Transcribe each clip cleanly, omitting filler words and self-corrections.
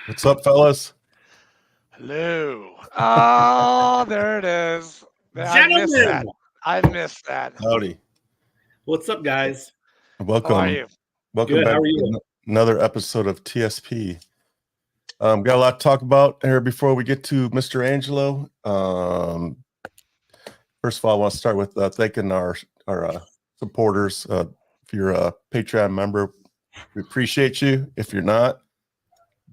What's up, fellas? Hello. Oh, there it is. I missed that. Gentlemen, I missed that. Howdy. what's up, guys? How are Welcome. you? Welcome Good. back How are to you? another episode of TSP. Got a lot to talk about here before we get to Mr. Angelo. First of all, I want to start with thanking our supporters. If you're a Patreon member, we appreciate you. If you're not,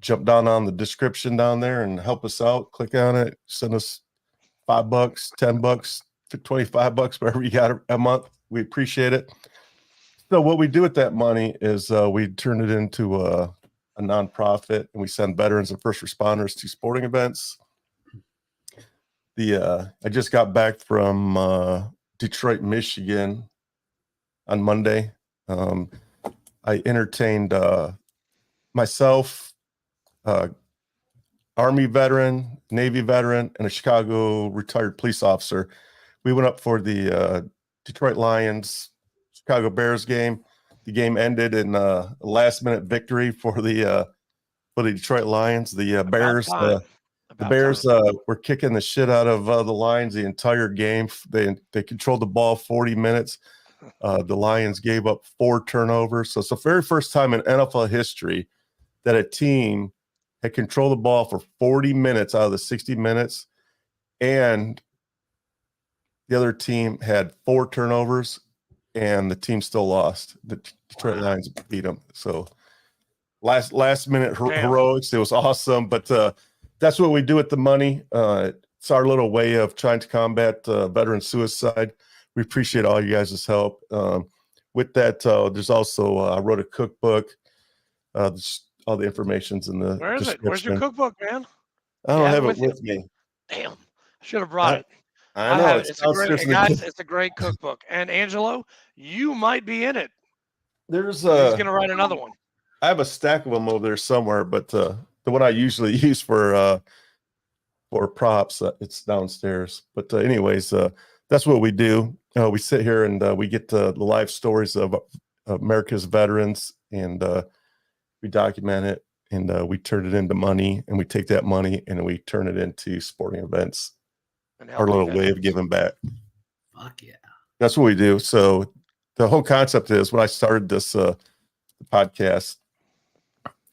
jump down on the description down there and help us out. Click on it. Send us $5, $10, $25, whatever you got a month. We appreciate it. So what we do with that money is we turn it into a nonprofit, and we send veterans and first responders to sporting events. I just got back from Detroit, Michigan on Monday. I entertained myself, Army veteran, Navy veteran, and a Chicago retired police officer. We went up for the Detroit Lions Chicago Bears game. The game ended in a last-minute victory for the Detroit Lions. The Bears, were kicking the shit out of the Lions the entire game. They controlled the ball 40 minutes. The Lions gave up 4 turnovers. So it's the very first time in NFL history that a team had controlled the ball for 40 minutes out of the 60 minutes, and the other team had 4 turnovers, and the team still lost. The Detroit Lions beat them. So last minute heroics. It was awesome. But that's what we do with the money. It's our little way of trying to combat veteran suicide. We appreciate all you guys' help. With that, there's also I wrote a cookbook. All the information's in the Where is it? description. Where's your cookbook, man? I don't have it with you? with me. Damn. I should have brought it. I know. have it. It's downstairs in the Guys, it's a great cookbook. And Angelo, you might be in it. There's He's going to write another one. I have a stack of them over there somewhere, but the one I usually use for props, it's downstairs. But anyways, that's what we do. We sit here and we get the life stories of America's veterans, and we document it, and we turn it into money, and we take that money and we turn it into sporting events. Our little way of giving back. Fuck yeah. That's what we do. So the whole concept is, when I started this podcast,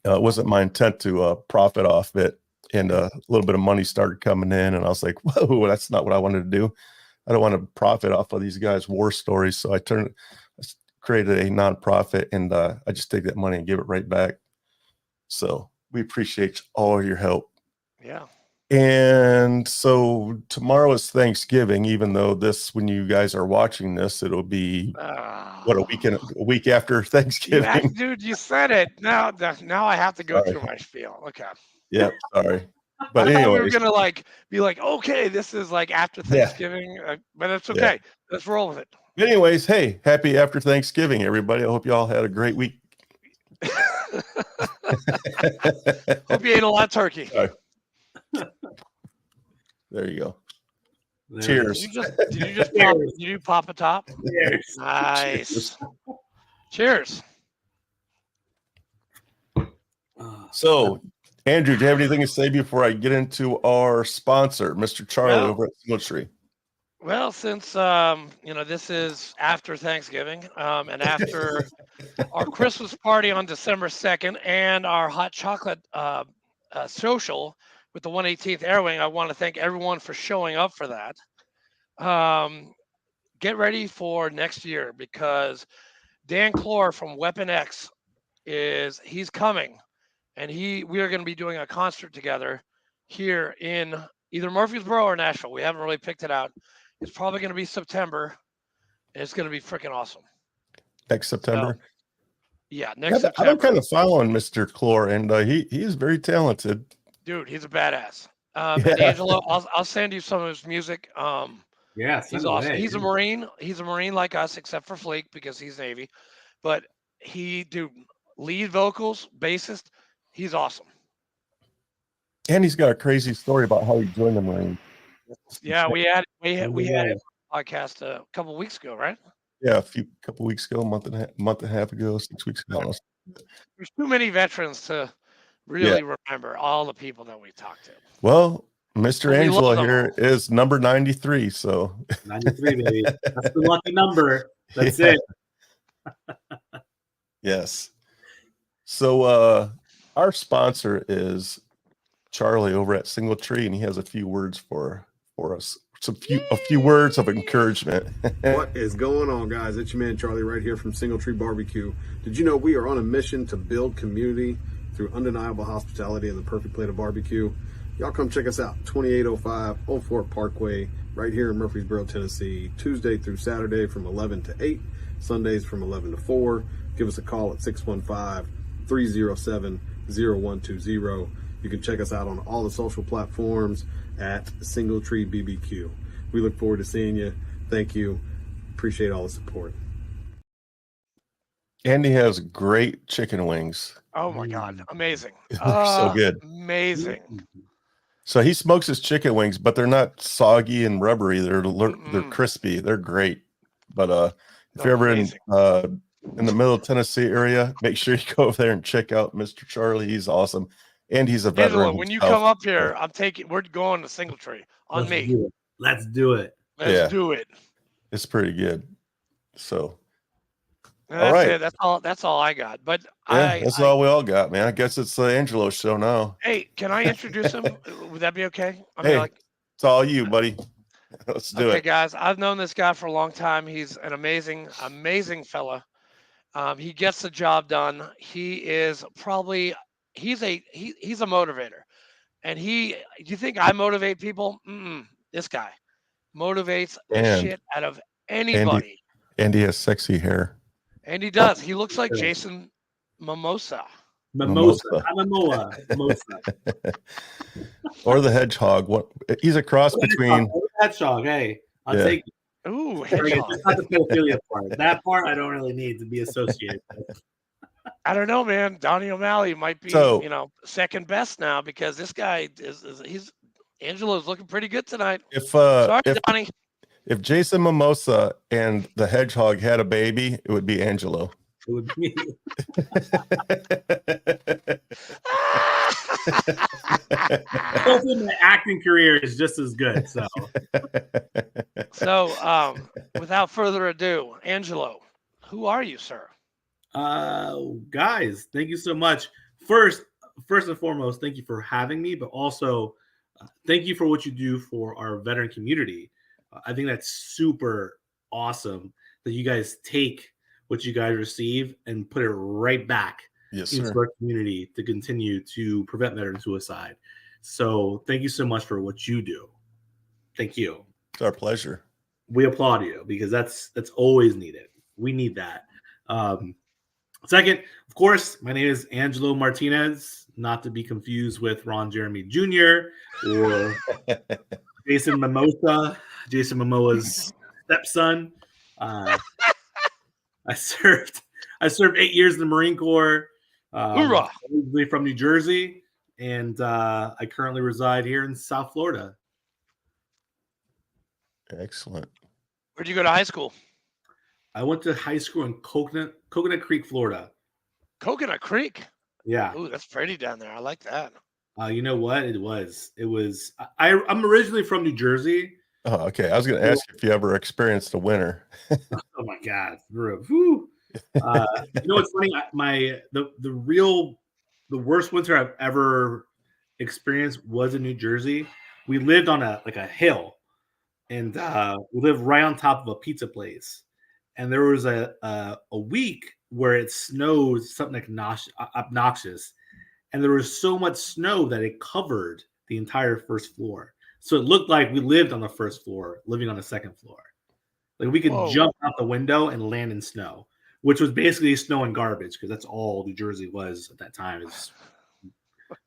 it wasn't my intent to profit off it, and a little bit of money started coming in, and I was like, whoa, that's not what I wanted to do. I don't want to profit off of these guys' war stories. So I created a nonprofit, and I just take that money and give it right back. So we appreciate all your help. Yeah. And so tomorrow is Thanksgiving, even though when you guys are watching this, it'll be a week after Thanksgiving. Dude, you said it. Now I have to go through my spiel. Okay. Yeah, sorry. But I thought we were anyways, gonna be like, okay, this is like after Thanksgiving, but it's okay. Yeah. Let's roll with it. Anyways, hey, happy after Thanksgiving, everybody. I hope you all had a great week. Hope you ate a lot of turkey. There you go. Cheers. Did you pop a top? Cheers. Nice. Cheers. So, Andrew, do you have anything to say before I get into our sponsor, Mr. Charlie over at Single Tree? Well, since this is after Thanksgiving, and after our Christmas party on December 2nd and our hot chocolate social with the 118th Air Wing, I want to thank everyone for showing up for that. Get ready for next year, because Dan Clore from Weapon X he's coming, and we are going to be doing a concert together here in either Murfreesboro or Nashville. We haven't really picked it out. It's probably going to be September, and it's going to be freaking awesome. Next September? So, next September. I've been kind of following Mr. Clore, and he is very talented. Dude, he's a badass. And Angelo, I'll send you some of his music. He's awesome. He's a Marine. He's a Marine like us, except for Fleek, because he's Navy. But lead vocals, bassist, he's awesome. And he's got a crazy story about how he joined the Marines. Yeah, we had a podcast a couple weeks ago, right? Yeah, couple weeks ago, month and a half ago, 6 weeks ago. There's too many veterans to really remember all the people that we talked to. Well, Mr. We love Angelo them here all. is number 93. So 93, baby. That's the lucky number. That's it. Yes. So our sponsor is Charlie over at Single Tree, and he has a few words for us. A few words of encouragement. What is going on, guys? It's your man Charlie right here from Single Tree Barbecue. Did you know we are on a mission to build community through undeniable hospitality and the perfect plate of barbecue? Y'all come check us out, 2805 Old Fort Parkway, right here in Murfreesboro, Tennessee, Tuesday through Saturday from 11 to 8, Sundays from 11 to 4. Give us a call at 615-307-0120. You can check us out on all the social platforms at Single Tree BBQ. We look forward to seeing you. Thank you. Appreciate all the support. Andy has great chicken wings. Oh my God, amazing! They're so good. Amazing. So he smokes his chicken wings, but they're not soggy and rubbery. They're crispy. They're great. But if you're ever in the middle of Tennessee area, make sure you go over there and check out Mr. Charlie. He's awesome. And he's a veteran. Angelo, when you come up here, we're going to Single Tree on me. Let's do it. Let's do it. It's pretty good. So That's all right. it. That's all I got. But that's all we all got, man. I guess it's the Angelo show now. Hey, can I introduce him? Would that be okay? It's all you, buddy. Let's do it. Okay, guys. I've known this guy for a long time. He's an amazing fella. He gets the job done. He is probably he's a motivator. And do you think I motivate people? This guy motivates the shit out of anybody. Andy has sexy hair. And he does. He looks like Jason Mimosa. Mimosa. Or the hedgehog. He's a cross between hedgehog. Hey, I'll take it. Ooh, hedgehog. It's not the pedophilia part. That part I don't really need to be associated with. I don't know, man. Donnie O'Malley might be, second best now because this guy Angelo's looking pretty good tonight. Sorry, Donnie. If Jason Mimosa and the hedgehog had a baby, it would be Angelo. It would be. Hopefully my acting career is just as good. So, without further ado, Angelo, who are you, sir? Guys, thank you so much. First and foremost, thank you for having me, but also thank you for what you do for our veteran community. I think that's super awesome that you guys take what you guys receive and put it right back into our community to continue to prevent veteran suicide. So thank you so much for what you do. Thank you. It's our pleasure. We applaud you because that's always needed. We need that. Second, of course, my name is Angelo Martinez, not to be confused with Ron Jeremy Jr. or Jason Mimosa, Jason Momoa's stepson. I served 8 years in the Marine Corps. Hoorah! Originally from New Jersey, and I currently reside here in South Florida. Excellent. Where'd you go to high school? I went to high school in Coconut Creek, Florida. Coconut Creek? Yeah. Ooh, that's pretty down there. I like that. You know what? It was. I'm originally from New Jersey. Oh, okay. I was going to ask you if you ever experienced a winter. Oh my God. Whew. You know what's funny? The worst winter I've ever experienced was in New Jersey. We lived on a hill, and we lived right on top of a pizza place. And there was a week where it snowed something obnoxious, and there was so much snow that it covered the entire first floor. So it looked like we lived on the first floor, living on the second floor. Like we could jump out the window and land in snow, which was basically snow and garbage because that's all New Jersey was at that time. Is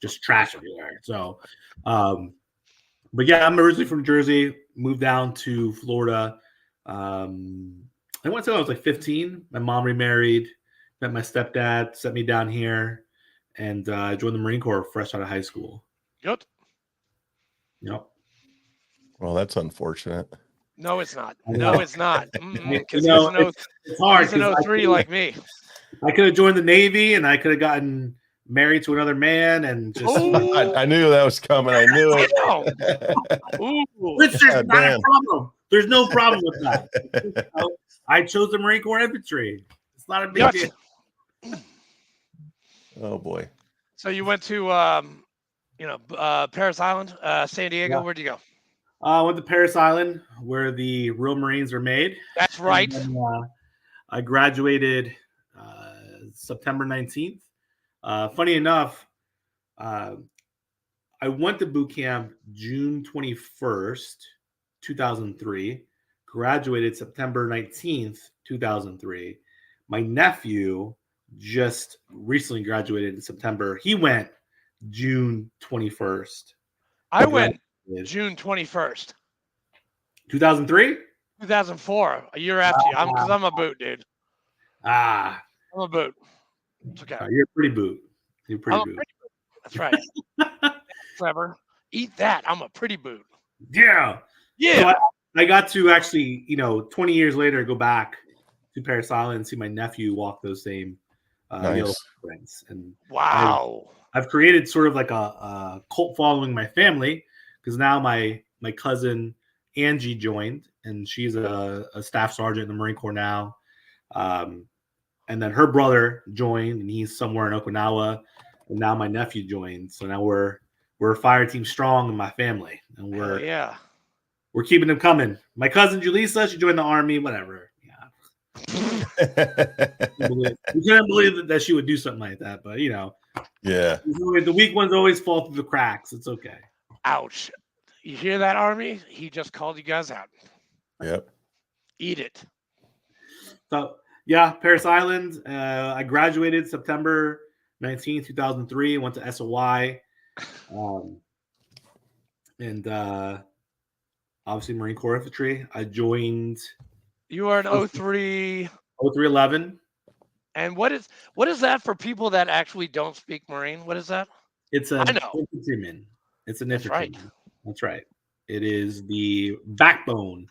just trash everywhere. So, but yeah, I'm originally from Jersey, moved down to Florida. I went until I was like 15. My mom remarried, met my stepdad, sent me down here, and I joined the Marine Corps fresh out of high school. Yep. Well, that's unfortunate. No, it's not. No, it's not. It's hard. He's an 03 like me. I could have joined the Navy, and I could have gotten married to another man, and just Oh, I knew that was coming. I knew it. Ooh. which there's God not damn. a problem. There's no problem with that. I chose the Marine Corps infantry. It's not a big Yuck. deal. Oh boy. So you went to Paris Island, San Diego. Yeah. Where'd you go? I went to Paris Island, where the real Marines are made. That's right. And then, I graduated September 19th. Funny enough, I went to boot camp June 21st, 2003. Graduated September 19th, 2003. My nephew just recently graduated in September. He went June 21st. I went graduated. June 21st, 2003? 2004, a year after you. Because I'm a boot, dude. Ah, I'm a boot. It's okay. you're a pretty boot. You're pretty I'm a boot. pretty boot. That's right. Clever. Eat that. I'm a pretty boot. Yeah. Yeah. So I got to actually, 20 years later, go back to Paris Island and see my nephew walk those same yellow footprints. And Wow. I've created sort of like a cult following in my family, because now my cousin Angie joined, and she's a staff sergeant in the Marine Corps now. And then her brother joined, and he's somewhere in Okinawa. And now my nephew joined. So now we're fire team strong in my family, and we're keeping them coming. My cousin Julissa, she joined the army. Whatever. Yeah. We couldn't believe that she would do something like that, but Yeah. the weak ones always fall through the cracks. It's okay. Ouch. You hear that, Army? He just called you guys out. Yep. Eat it. So yeah, Paris Island. I graduated September 19th, 2003. Went to SOY. And obviously Marine Corps Infantry. I joined. You are an 03. 0311. And what is that for people that actually don't speak Marine? What is that? It's an I know. infantryman. It's an That's infantryman. right. That's right. It is the backbone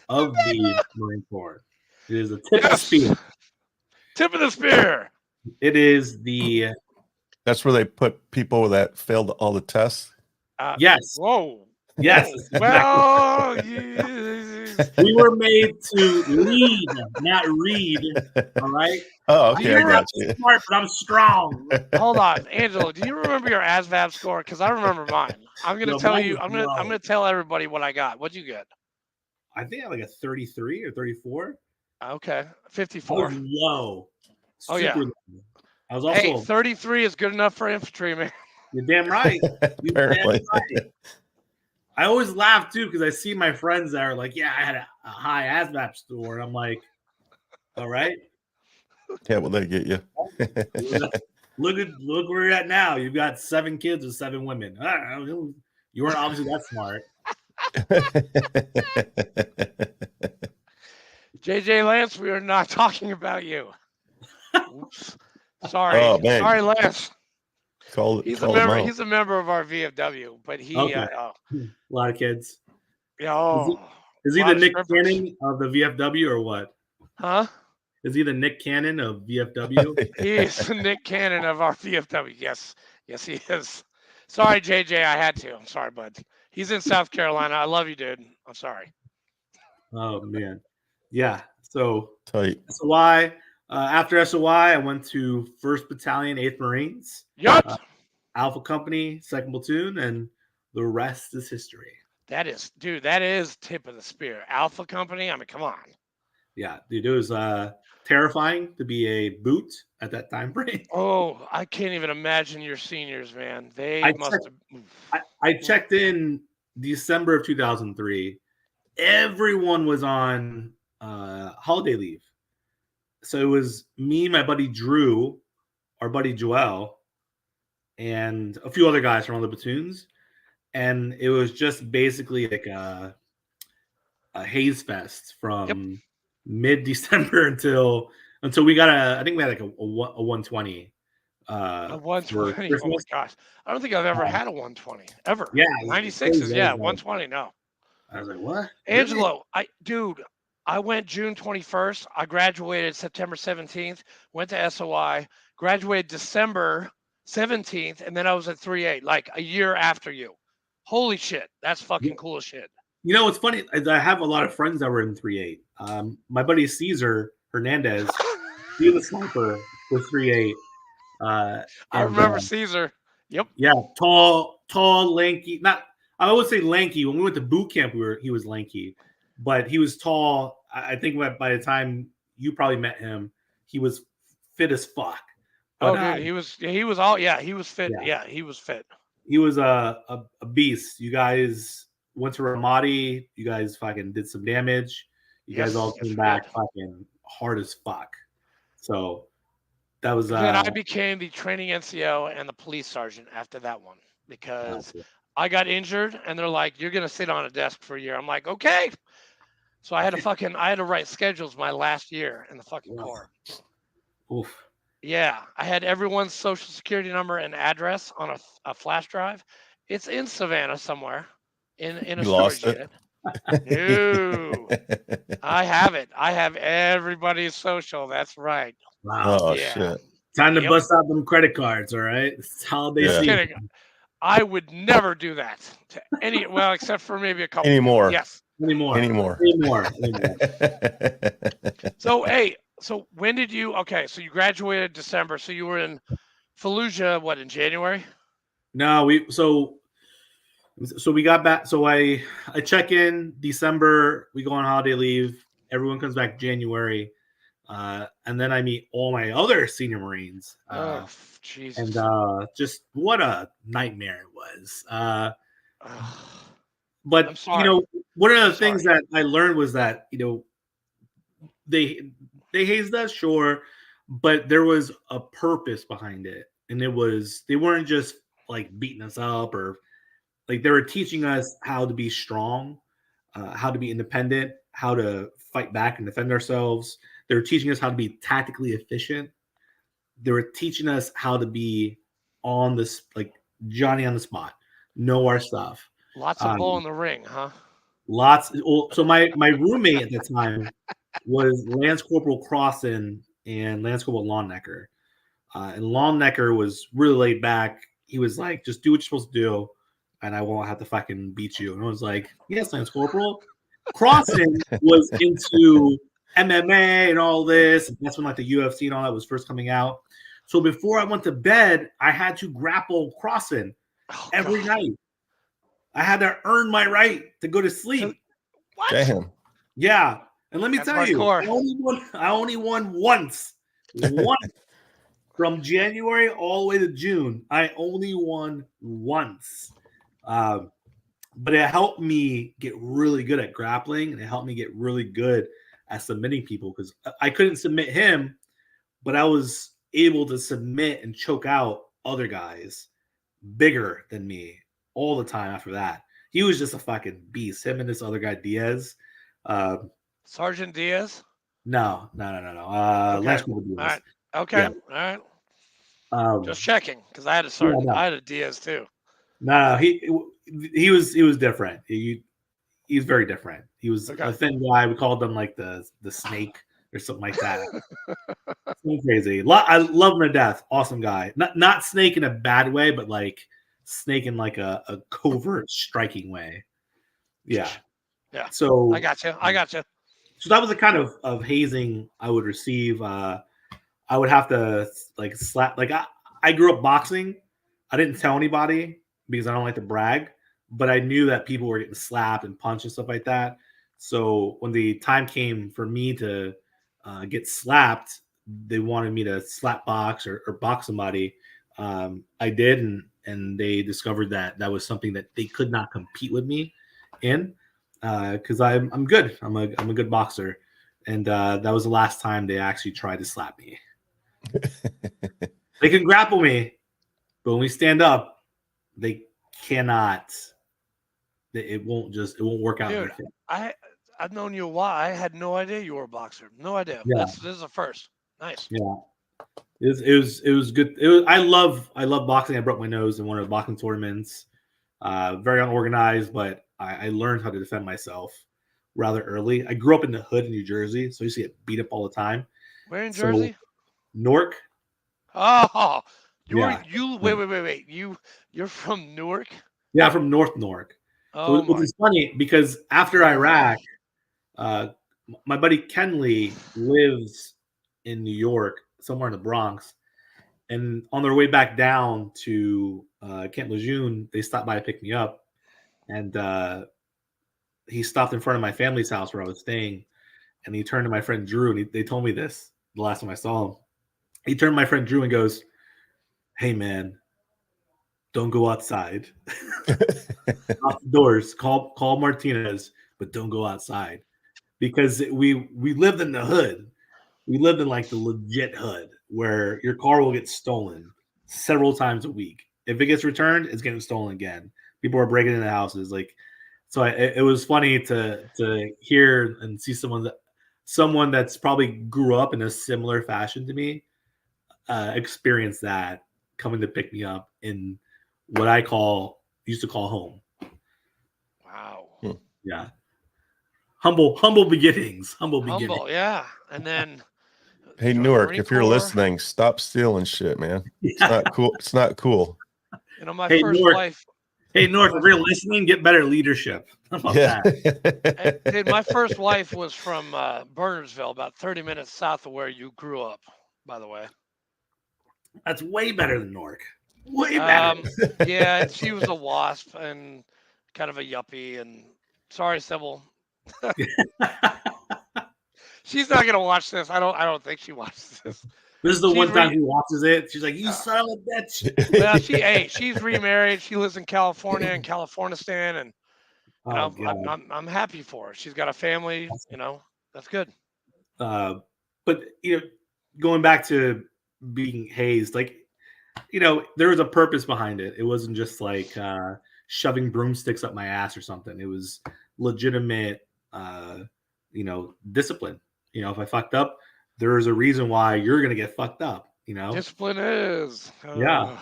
of the Marine Corps. It is the tip of the spear. Tip of the spear. It is the That's where they put people that failed all the tests. yes. Whoa. Yes. Well, We were made to lead, not read. All right. Oh, okay. I You're got you. smart, but I'm strong. hold on, Angelo. Do you remember your ASVAB score? Because I remember mine. I'm gonna No, tell mine you. is I'm low. gonna tell everybody what I got. What'd you get? I think I have like a 33 or 34. Okay, I 54. was low. Oh, yeah. Super low. I was also. Hey, 33 is good enough for infantry, man. You're damn right. You're damn Apparently. right. I always laugh too, because I see my friends that are like, "Yeah, I had a high ASVAB score." And I'm like, "All right, Yeah, well, they get you. look where you're at now. You've got 7 kids with 7 women. You weren't obviously that smart." JJ Lance, we are not talking about you. Oops. Sorry. Oh, man. Sorry, Lance. He's a member. He's a member of our VFW, but he. Okay. A lot of kids. Is he the lot of Nick strippers. Cannon of the VFW or what? Huh? Is he the Nick Cannon of VFW? He is the Nick Cannon of our VFW. Yes, he is. Sorry, JJ, I had to. I'm sorry, bud. He's in South Carolina. I love you, dude. I'm sorry. Oh man, yeah. So Tight. SOY. After SOY, I went to 1st Battalion, 8th Marines, Yup. Alpha Company, 2nd Platoon, and the rest is history. That is tip of the spear. Alpha Company. I mean, come on. Yeah, dude, it was terrifying to be a boot at that time frame. Oh, I can't even imagine your seniors, man. They I must have. I checked in December of 2003. Everyone was on holiday leave. So it was me, my buddy Drew, our buddy Joel, and a few other guys from other platoons. And it was just basically like a haze fest from mid-December until we got I think we had like a 120. A 120. Oh my gosh. I don't think I've ever had a 120 ever. Yeah. 96 is 120. No. I was like, what? Angelo, I went June 21st. I graduated September 17th, went to SOI, graduated December 17th, and then I was at 3-8, like a year after you. Holy shit, that's fucking cool as shit. You know, it's funny. I have a lot of friends that were in 3-8. My buddy Cesar Hernandez, he was a sniper for 3-8. I remember Caesar. Yep. Yeah, tall, lanky. Not, I would say lanky. When we went to boot camp, he was lanky, but he was tall. I think by the time you probably met him, he was fit as fuck. But, dude, he was fit. Yeah, he was fit. He was a beast. You guys went to Ramadi. You guys fucking did some damage. You guys all came back fucking hard as fuck. So that was. Then I became the training NCO and the police sergeant after that one because I got injured, and they're like, "You're gonna sit on a desk for a year." I'm like, "Okay." So I had to write schedules my last year in the fucking Corps. Oof. Yeah, I had everyone's social security number and address on a flash drive. It's in Savannah somewhere in a storage unit. No, I have it. I have everybody's social. That's right. Wow. Oh Yeah. shit. Time to bust out them credit cards, all right? It's holiday Just season. kidding. I would never do that to any, well, except for maybe a couple. Anymore. Yes. Anymore. So, hey, so when did you, so you graduated December. So you were in Fallujah, what, in January? No, we got back. So I check in December. We go on holiday leave. Everyone comes back January. And then I meet all my other senior Marines. Jesus. And just what a nightmare it was. But you know, one of the things that I learned was that, you know, they hazed us, sure, but there was a purpose behind it. And they weren't just like beating us up, or like they were teaching us how to be strong, how to be independent, how to fight back and defend ourselves. They were teaching us how to be tactically efficient. They were teaching us how to be on this, like Johnny on the spot, know our stuff. Lots of bull in the ring, huh? Lots. So my roommate at the time was Lance Corporal Crossan and Lance Corporal Longnecker. And Longnecker was really laid back. He was like, just do what you're supposed to do, and I won't have to fucking beat you. And I was like, yes, Lance Corporal. Crossan was into MMA and all this. And that's when like the UFC and all that was first coming out. So before I went to bed, I had to grapple Crossan every night. I had to earn my right to go to sleep. What? Damn. Yeah. And let me tell you, I only won once. Once. From January all the way to June, I only won once. But it helped me get really good at grappling, and it helped me get really good at submitting people, because I couldn't submit him, but I was able to submit and choke out other guys bigger than me all the time after that. He was just a fucking beast. Him and this other guy, Diaz. Sergeant Diaz? No. Okay. Lance Corporal Diaz. All right. Okay. Yeah. All right. Just checking, because I had a sergeant. I had a Diaz too. No, he was different. He's very different. He was a thin guy. We called him like the snake or something like that. So crazy. I love him to death. Awesome guy. Not snake in a bad way, but like snake in like a covert striking way. Yeah. Yeah. So I got you. So that was the kind of hazing I would receive. I would have to like slap. Like I grew up boxing. I didn't tell anybody because I don't like to brag, but I knew that people were getting slapped and punched and stuff like that. So when the time came for me to get slapped, they wanted me to slap box or box somebody. I did, and they discovered that was something that they could not compete with me in, because I'm good. I'm a good boxer, and that was the last time they actually tried to slap me. They can grapple me, but when we stand up, they cannot. It won't work out. Dude, I've known you a while. I had no idea you were a boxer. No idea. Yeah. This is a first. Nice. Yeah. It was good. I love boxing. I broke my nose in one of the boxing tournaments. Very unorganized, but I learned how to defend myself rather early. I grew up in the hood in New Jersey, so I used to get beat up all the time. Where in Jersey? Newark. Oh, Yeah. Wait. You're from Newark? Yeah, from North Newark. Oh Which my. is funny because after Iraq, my buddy Kenley lives in New York, somewhere in the Bronx. And on their way back down to Camp Lejeune, they stopped by to pick me up. And he stopped in front of my family's house where I was staying. And he turned to my friend Drew, and they told me this the last time I saw him. He turned to my friend Drew and goes, "Hey, man, don't go outside. Off the doors. Call Martinez, but don't go outside." Because we lived in the hood. We lived in like the legit hood where your car will get stolen several times a week. If it gets returned, it's getting stolen again. People are breaking into houses. It was funny to hear and see someone that's probably grew up in a similar fashion to me experience that coming to pick me up in what I used to call home. Wow. Yeah. Humble beginnings. Humble, yeah. And then Hey, joined Newark, Marine if you're Corps. listening, stop stealing shit, man. It's not cool. It's not cool. You know, my Hey, first Newark. wife. Hey, North, if you're listening, get better leadership. How about that? Dude, my first wife was from Bernardsville, about 30 minutes south of where you grew up, by the way. That's way better than Newark. Way better. Yeah, she was a wasp and kind of a yuppie. And sorry, Sybil. She's not gonna watch this. I don't think she watches this. This is the She's one time he watches it. She's like, "You son of a bitch." Well, she's remarried. She lives in California and Californistan, and I'm happy for her. She's got a family. You know, that's good. But going back to being hazed, there was a purpose behind it. It wasn't just like shoving broomsticks up my ass or something. It was legitimate, discipline. If I fucked up, there's a reason why you're gonna get fucked up. Discipline is. Yeah.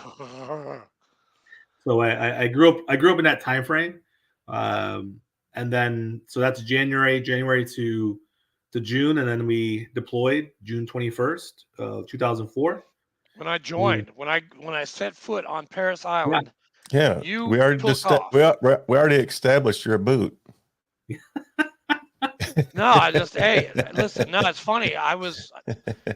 So I grew up in that time frame, and then so that's January to June, and then we deployed June 21st, 2004. When I joined, when I set foot on Paris Island, Yeah, we already we already established you're a boot. No, listen. No, it's funny. I was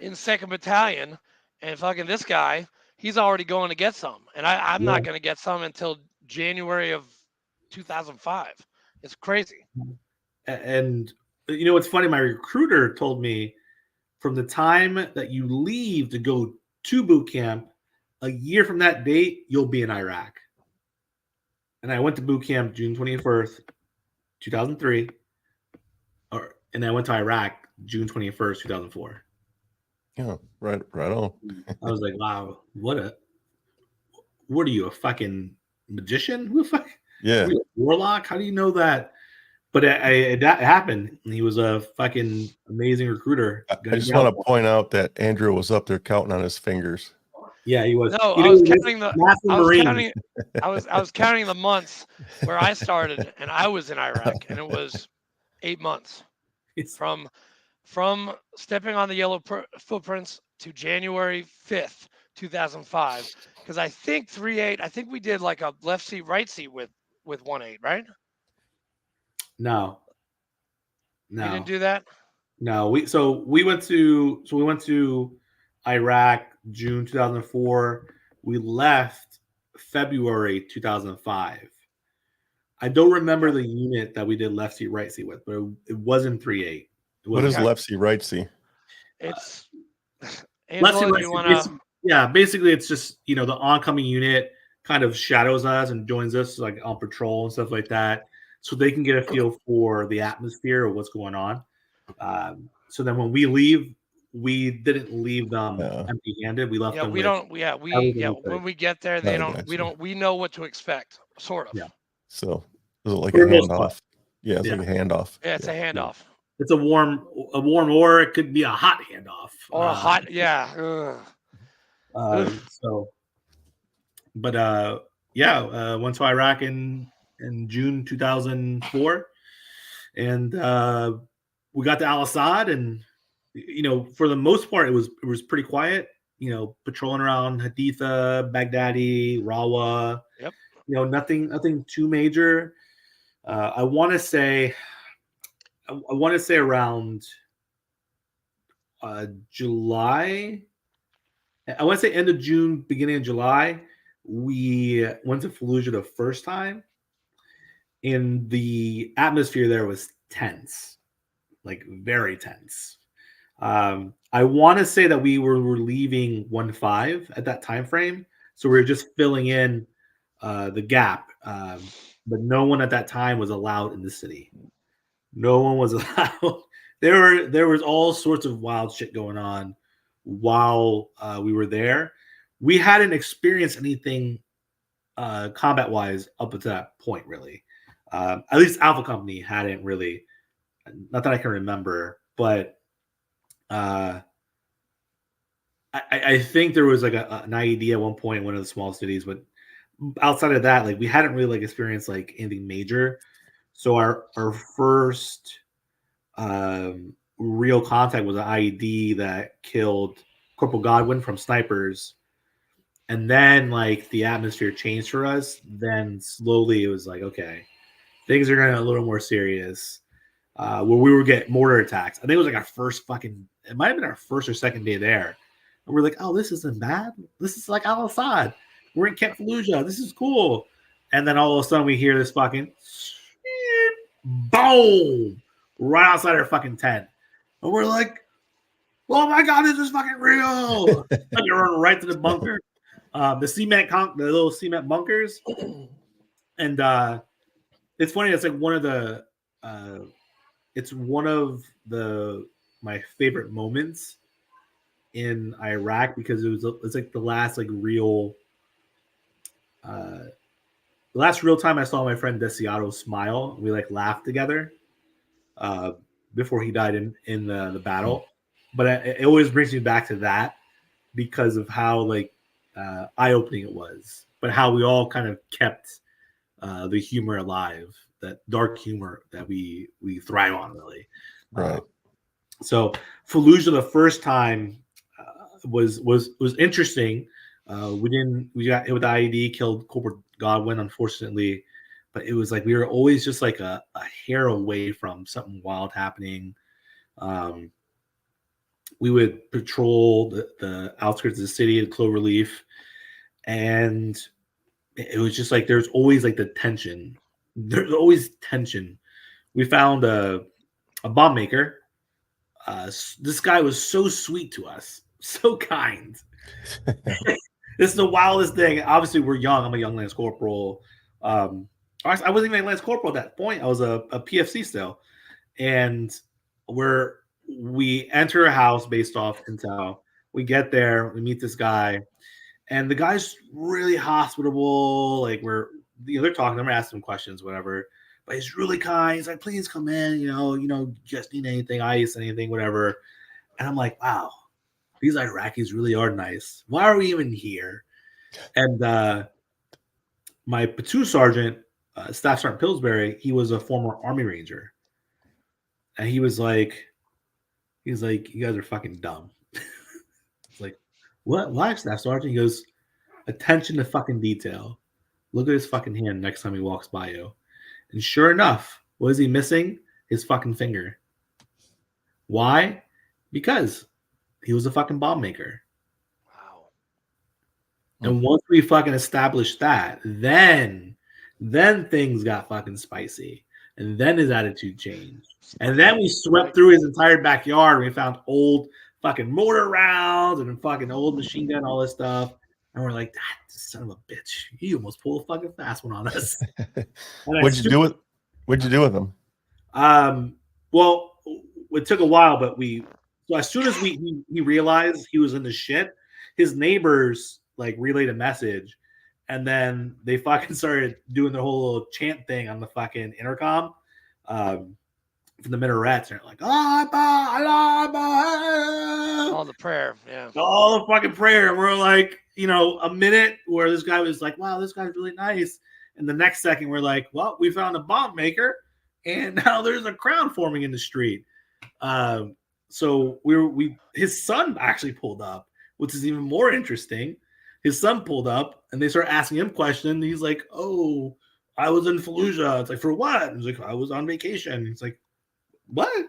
in 2nd Battalion, and fucking this guy, he's already going to get some, and I'm not going to get some until January of 2005. It's crazy. And what's funny? My recruiter told me from the time that you leave to go to boot camp, a year from that date, you'll be in Iraq. And I went to boot camp June 21st, 2003. And I went to Iraq June 21st, 2004. Yeah, right on. I was like, wow, what are you, a fucking magician? Who the fuck? Yeah. Are you a warlock? How do you know that? But it happened. And he was a fucking amazing recruiter. I just want to point out that Andrew was up there counting on his fingers. Yeah, he was. No, I was counting the months where I started, and I was in Iraq, and it was 8 months from stepping on the yellow footprints to January 5th, 2005. Because I think 3-8. I think we did like a left seat, right seat with 1-8, right? No. You didn't do that? No, we went to Iraq June 2004. We left February 2005. I don't remember the unit that we did left seat, right seat with, but it wasn't 3-8. What is left seat, right seat? It's left seat, right seat. Basically it's just the oncoming unit kind of shadows us and joins us like on patrol and stuff like that, so they can get a feel for the atmosphere of what's going on. So then when we leave, we didn't leave them empty-handed. We left them. When we get there, we know what to expect, sort of. Yeah. So is it like a handoff? Yeah, it's like a handoff. Yeah, it's a handoff. It's a warm, or it could be a hot handoff. Or a hot, yeah. Went to Iraq in June 2004, and we got to Al Assad, and for the most part, it was pretty quiet. patrolling around Haditha, Baghdadi, Rawa. Yep. Nothing too major. I want to say around July. I want to say end of June, beginning of July. We went to Fallujah the first time, and the atmosphere there was tense, like very tense. I want to say that we were leaving 1-5 at that time frame, so we were just filling in the gap. But no one at that time was allowed in the city. No one was allowed. There was all sorts of wild shit going on while we were there. We hadn't experienced anything combat wise up to that point, really. At least Alpha Company hadn't really, not that I can remember, but I think there was like an IED at one point in one of the small cities, but outside of that, like we hadn't really like experienced like anything major. So our first real contact was an IED that killed Corporal Godwin from snipers. And then like the atmosphere changed for us. Then slowly it was like, okay, things are getting a little more serious. Where we were getting mortar attacks. I think it was like our first it might have been our first or second day there. And we're like, oh, this isn't bad. This is like Al-Assad. We're in Camp Fallujah. This is cool. And then all of a sudden we hear this fucking boom right outside our fucking tent. And we're like, oh my God, this is fucking real. Like you're running right to the bunker. The little cement bunkers. And it's funny, it's like one of my favorite moments in Iraq because it's like the last like real time I saw my friend Desiato smile. We like laughed together before he died in the battle. But it always brings me back to that because of how like eye-opening it was, but how we all kind of kept the humor alive, that dark humor that we thrive on, really. Right. So Fallujah the first time was interesting. We got hit with the IED, killed Corporal Godwin, unfortunately, but it was like we were always just like a hair away from something wild happening. We would patrol the outskirts of the city at Cloverleaf, and it was just like there's always like the tension. There's always tension. We found a bomb maker. This guy was so sweet to us, so kind. This is the wildest thing. Obviously, we're young. I'm a young Lance Corporal. I wasn't even a Lance Corporal at that point. I was a PFC still. And we enter a house based off intel. We get there. We meet this guy. And the guy's really hospitable. Like they're talking. I'm asking him questions, whatever. But he's really kind. He's like, please come in. Just need anything, ice, anything, whatever. And I'm like, wow, these Iraqis really are nice. Why are we even here? And my platoon sergeant, Staff Sergeant Pillsbury, he was a former Army Ranger. And he was like, you guys are fucking dumb. It's like, what? Why, Staff Sergeant? He goes, attention to fucking detail. Look at his fucking hand next time he walks by you. And sure enough, what is he missing? His fucking finger. Why? Because he was a fucking bomb maker. Wow. And once we fucking established that, then things got fucking spicy. And then his attitude changed. And then we swept through his entire backyard and we found old fucking mortar rounds and fucking old machine gun, all this stuff. And we're like, that son of a bitch. He almost pulled a fucking fast one on us. What'd you do with him? Well, it took a while, but so as soon as he realized he was in the shit, his neighbors like relayed a message, and then they fucking started doing the whole little chant thing on the fucking intercom from the minarets. And they're like, All the prayer, yeah. all the fucking prayer. And we're like, a minute where this guy was like, wow, this guy's really nice. And the next second, we're like, well, we found a bomb maker, and now there's a crowd forming in the street. So his son actually pulled up. which is even more interesting. His son pulled up and they start asking him questions. He's like, "Oh, I was in Fallujah." It's like, "For what?" He's like, "I was on vacation." It's like, "What?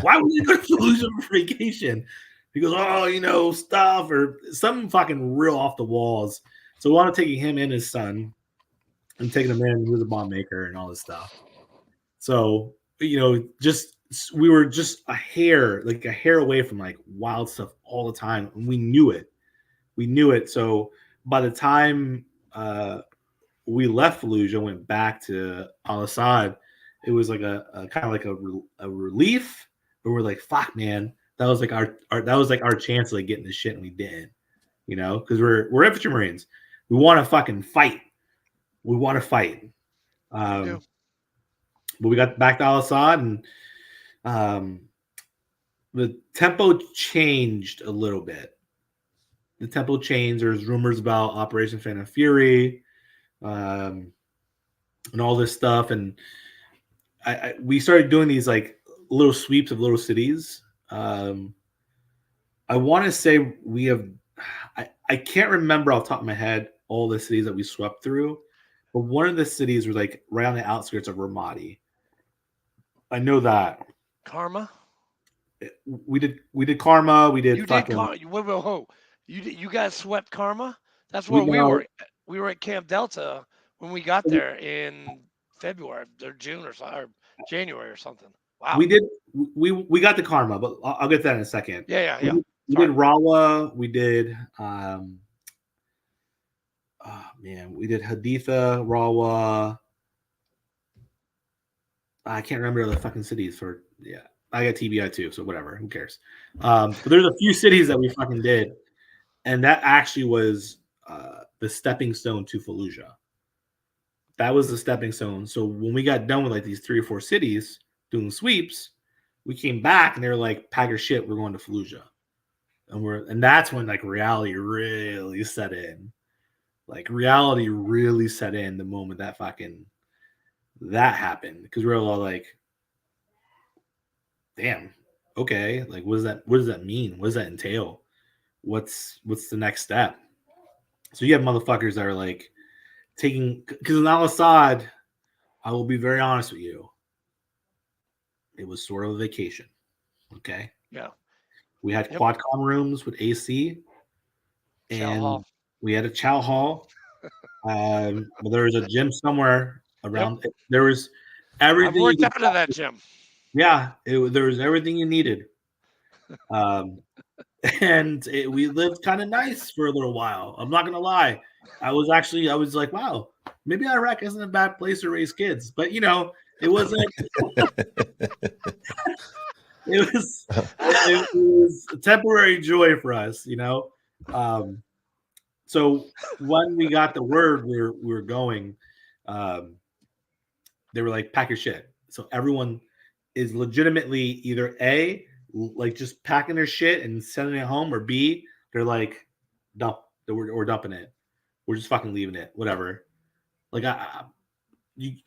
Why would you go to Fallujah for vacation?" He goes, "Oh, stuff or something fucking real off the walls." So we want to take him and his son and taking him in. He was a bomb maker and all this stuff. So, we were just a hair away from like wild stuff all the time. And we knew it. So by the time we left Fallujah and went back to Al-Assad, it was like a kind of like a relief. But we're like, fuck, man, that was like our chance of like getting the shit, and we didn't, because we're infantry Marines. We want to fucking fight. We want to fight. But we got back to Al-Assad, and the tempo changed a little bit. There's rumors about Operation Phantom Fury, and all this stuff. And we started doing these like little sweeps of little cities. I want to say we have. I can't remember off the top of my head all the cities that we swept through, but one of the cities was like right on the outskirts of Ramadi. I know that. Karma. We did Karma. We did. You fucking, did. Whoa. You guys swept Karma. That's where we were. We were at Camp Delta when we got there in February or June or January or something. Wow. We did. We got the Karma, but I'll get to that in a second. Yeah. We did Rawa. We did. We did Haditha, Rawa. I can't remember the fucking cities for. Yeah, I got TBI too, so whatever. Who cares? But there's a few cities that we fucking did, and that actually was the stepping stone to Fallujah. That was the stepping stone. So when we got done with like these 3 or 4 cities doing sweeps, we came back and they were like, "Pack your shit, we're going to Fallujah," and that's when like reality really set in. Like reality really set in the moment that happened, because we were all like, "Damn, okay, like what does that mean? What does that entail? What's the next step?" So you have motherfuckers that are like taking, because in Al-Assad, I will be very honest with you, it was sort of a vacation. Okay. Yeah. We had quad-com rooms with AC, and we had a chow hall. There was a gym somewhere around. Yep. There was everything. I worked out of that gym. Yeah, there was everything you needed. And we lived kind of nice for a little while. I'm not gonna lie. I was like, wow, maybe Iraq isn't a bad place to raise kids, but it wasn't. It was a temporary joy for us, So when we got the word we were going, they were like, "Pack your shit." So everyone is legitimately either A, like just packing their shit and sending it home, or B, they're like, "Dump. We're dumping it. We're just fucking leaving it. Whatever." Like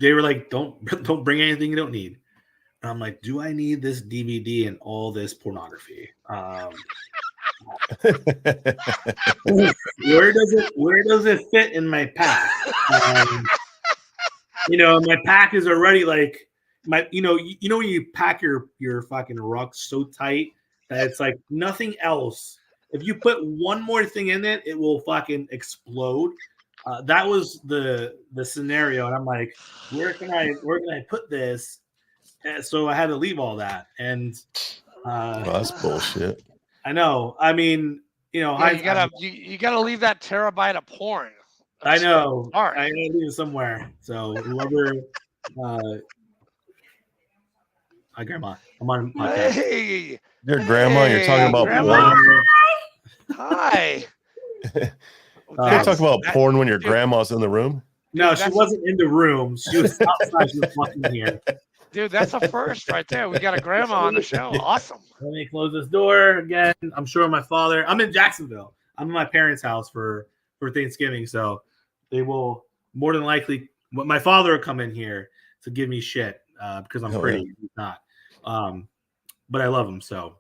they were like, "Don't bring anything you don't need." And I'm like, "Do I need this DVD and all this pornography? Where does it fit in my pack?" My pack is already like when you pack your fucking ruck so tight that it's like nothing else. If you put one more thing in it, it will fucking explode. That was the scenario, and I'm like, where can I put this? And so I had to leave all that, and that's bullshit. I know. I mean, you gotta leave that terabyte of porn. I know. I gotta leave it somewhere. So whoever, hi grandma. I'm on podcast. Hey, your grandma. You're talking about grandma. porn. Hi. You talk about porn when your grandma's in the room. No, she wasn't in the room. She was outside. She was fucking here. Dude, that's a first right there. We got a grandma on the show. Awesome. Let me close this door again. I'm sure my father. I'm in Jacksonville. I'm in my parents' house for Thanksgiving, so they will more than likely. My father will come in here to give me shit because I'm pretty. He's not. But I love him so.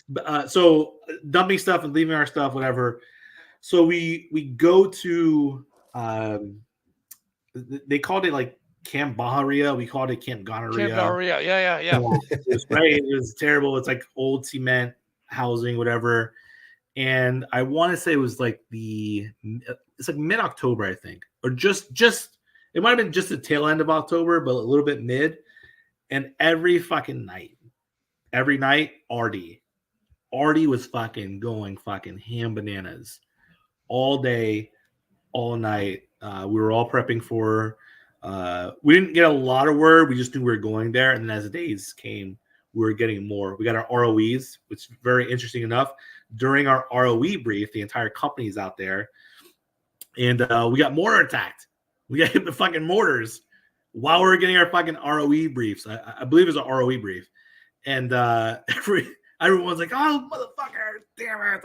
But so dumping stuff and leaving our stuff, whatever. So we go to they called it like Camp Baharia. We called it Camp Gonorrhea. Camp Gonorrhea. Yeah. It was great. It was terrible. It's like old cement housing, whatever. And I want to say it was like it's like mid-October, I think, or just it might have been just the tail end of October, but a little bit mid. And every night, Artie was fucking going fucking ham bananas all day, all night. We were all prepping for. We didn't get a lot of word. We just knew we were going there. And then as the days came, we were getting more. We got our ROEs, which is very interesting enough. During our ROE brief, the entire company's out there. And we got mortar attacked. We got hit with fucking mortars while we were getting our fucking ROE briefs. I believe it was an ROE brief. And everyone's like, oh, motherfucker, damn it.